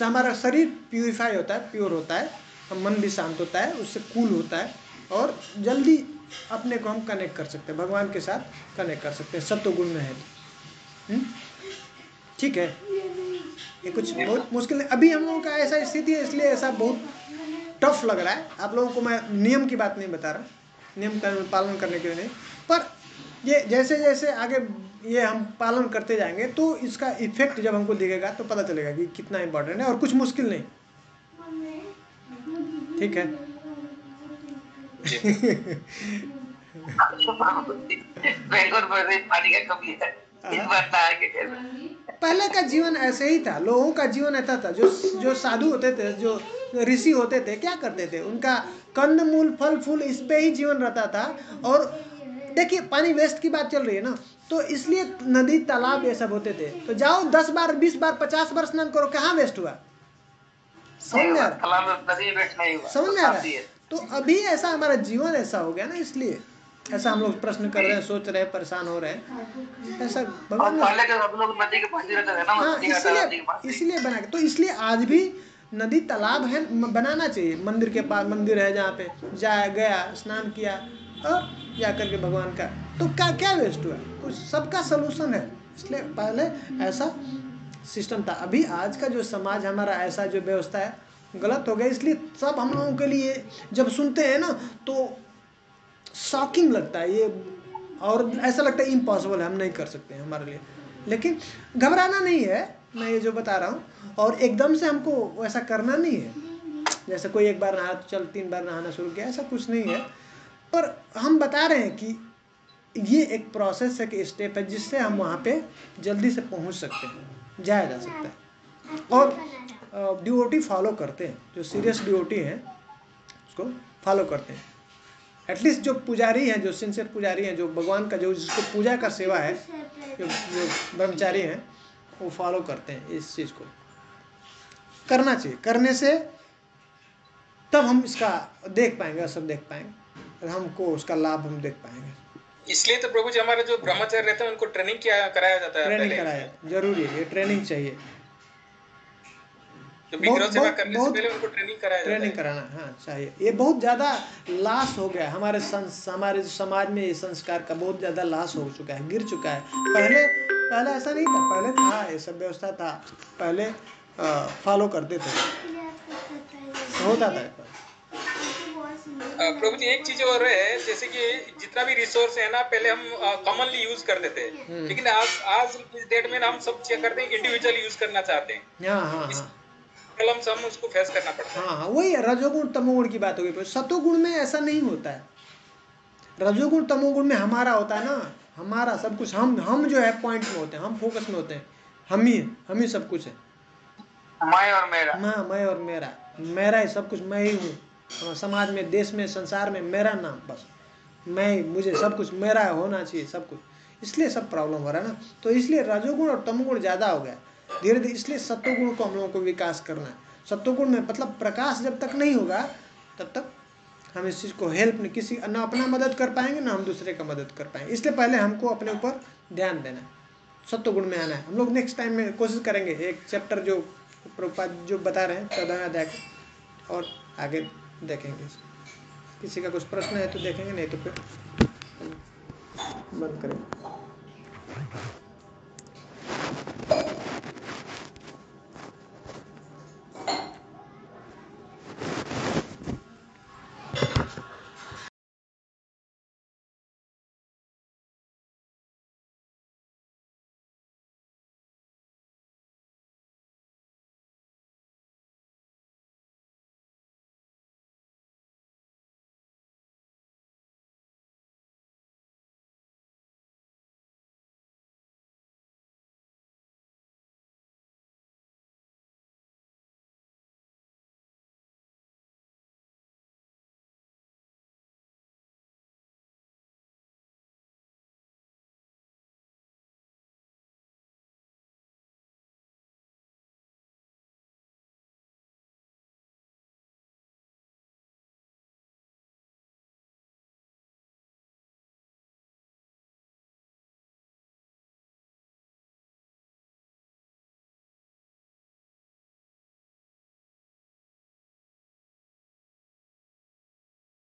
हमारा शरीर प्यूरिफाई होता है, प्योर होता है, मन भी शांत होता है, उससे कूल होता है, और जल्दी अपने को हम कनेक्ट कर सकते हैं, भगवान के साथ कनेक्ट कर सकते हैं, सत्व गुण में है। ठीक है, ये कुछ बहुत मुश्किल है अभी हम लोगों का, ऐसा स्थिति है इसलिए ऐसा बहुत टफ लग रहा है। आप लोगों को मैं नियम की बात नहीं बता रहा, नियम का पालन करने के लिए नहीं, पर ये जैसे जैसे आगे ये हम पालन करते जाएंगे तो इसका इफेक्ट जब हमको दिखेगा तो पता चलेगा कि कितना इम्पोर्टेंट है, और कुछ मुश्किल नहीं। ठीक है। पहले का जीवन ऐसे ही था, लोगों का जीवन ऐसा था, जो साधु होते थे, जो ऋषि होते थे, क्या करते थे, उनका कंद मूल फल फूल इस पे ही जीवन रहता था। और देखिए पानी वेस्ट की बात चल रही है ना, तो इसलिए नदी तालाब ये सब होते थे। तो जाओ 10 बार 20 बार 50 बार स्नान करो, कहाँ वेस्ट हुआ? समझ में आ रहा है? तो अभी ऐसा हमारा जीवन ऐसा हो गया ना, इसलिए ऐसा हम लोग प्रश्न कर रहे हैं, सोच रहे हैं, परेशान हो रहे हैं। ऐसा भगवान इसलिए बना के, तो इसलिए आज भी नदी तालाब है, बनाना चाहिए। मंदिर के पास मंदिर है जहाँ पे गया स्नान किया और जा करके भगवान का, तो क्या वेस्ट हुआ? कुछ सबका सलूशन है। इसलिए पहले ऐसा सिस्टम था। अभी आज का जो समाज हमारा ऐसा जो व्यवस्था है गलत हो गया, इसलिए सब हम लोगों के लिए जब सुनते हैं ना तो शॉकिंग लगता है ये, और ऐसा लगता है इम्पॉसिबल है, हम नहीं कर सकते हैं हमारे लिए। लेकिन घबराना नहीं है, मैं ये जो बता रहा हूँ, और एकदम से हमको वैसा करना नहीं है जैसे कोई एक बार नहा तो चल 3 बार नहाना शुरू किया, ऐसा कुछ नहीं है। पर हम बता रहे हैं कि ये एक प्रोसेस है, कि स्टेप है, जिससे हम वहाँ पे जल्दी से पहुँच सकते हैं, जाया जा सकता है। और डिवोटी फॉलो करते हैं, जो सीरियस डिवोटी हैं उसको फॉलो करते हैं। एटलीस्ट जो पुजारी हैं, जो सिंसियर पुजारी हैं, जो भगवान का जो जिसको पूजा का सेवा है, जो ब्रह्मचारी हैं, वो फॉलो करते हैं। इस चीज़ को करना चाहिए, करने से तब हम इसका देख पाएंगे, सब देख पाएंगे, हमको उसका लाभ हम देख पाएंगे। इसलिए तो प्रभु जी हमारे जो ब्रह्मचारी रहते हैं उनको ट्रेनिंग कराया जाता है, ट्रेनिंग कराया जरूरी है, ये ट्रेनिंग चाहिए। तो विग्रह सेवा करने से पहले उनको ट्रेनिंग कराना हाँ चाहिए। ये बहुत ज़्यादा लॉस हो गया हमारे समाज में, ये संस्कार का बहुत ज़्यादा लॉस हो चुका है, गिर चुका है। पहले ऐसा नहीं था, पहले था ये सब व्यवस्था था, पहले फॉलो करते थे, होता था। प्रभु जी एक चीज और है, जैसे कि जितना भी रिसोर्स है ना, पहले हम कॉमनली यूज करते थे, लेकिन आज इस डेट में हम सब चेक करते हैं, इंडिविजुअल यूज करना चाहते हैं। हाँ हम उसको फेस करना पड़ता है। हाँ, वही रजोगुण तमोगुण की बात होगी। सतोगुण में ऐसा नहीं होता है। रजोगुण तमोगुण में हमारा होता है ना, हमारा सब कुछ, हम जो है पॉइंट में होते हैं, हम फोकस में होते हैं, हम ही सब कुछ है। मैं और मेरा, मैं और मेरा ही सब कुछ, मैं ही हूँ। समाज में, देश में, संसार में मेरा नाम, बस मैं, मुझे सब कुछ मेरा होना चाहिए, सब कुछ। इसलिए सब प्रॉब्लम हो रहा है ना। तो इसलिए रजोगुण और तमोगुण ज़्यादा हो गया धीरे धीरे, इसलिए सत्वगुण को हम लोगों को विकास करना है। सत्वगुण में मतलब प्रकाश जब तक नहीं होगा तब तक हम इस चीज़ को हेल्प नहीं, किसी ना अपना मदद कर पाएंगे ना हम दूसरे का मदद कर पाएंगे। इसलिए पहले हमको अपने ऊपर ध्यान देना है, सत्वगुण में आना है। हम लोग नेक्स्ट टाइम में कोशिश करेंगे एक चैप्टर जो प्रभुपाद जो बता रहे हैं 14वें अध्याय का, और आगे देखेंगे। किसी का कुछ प्रश्न है तो देखेंगे, नहीं तो फिर बंद करेंगे।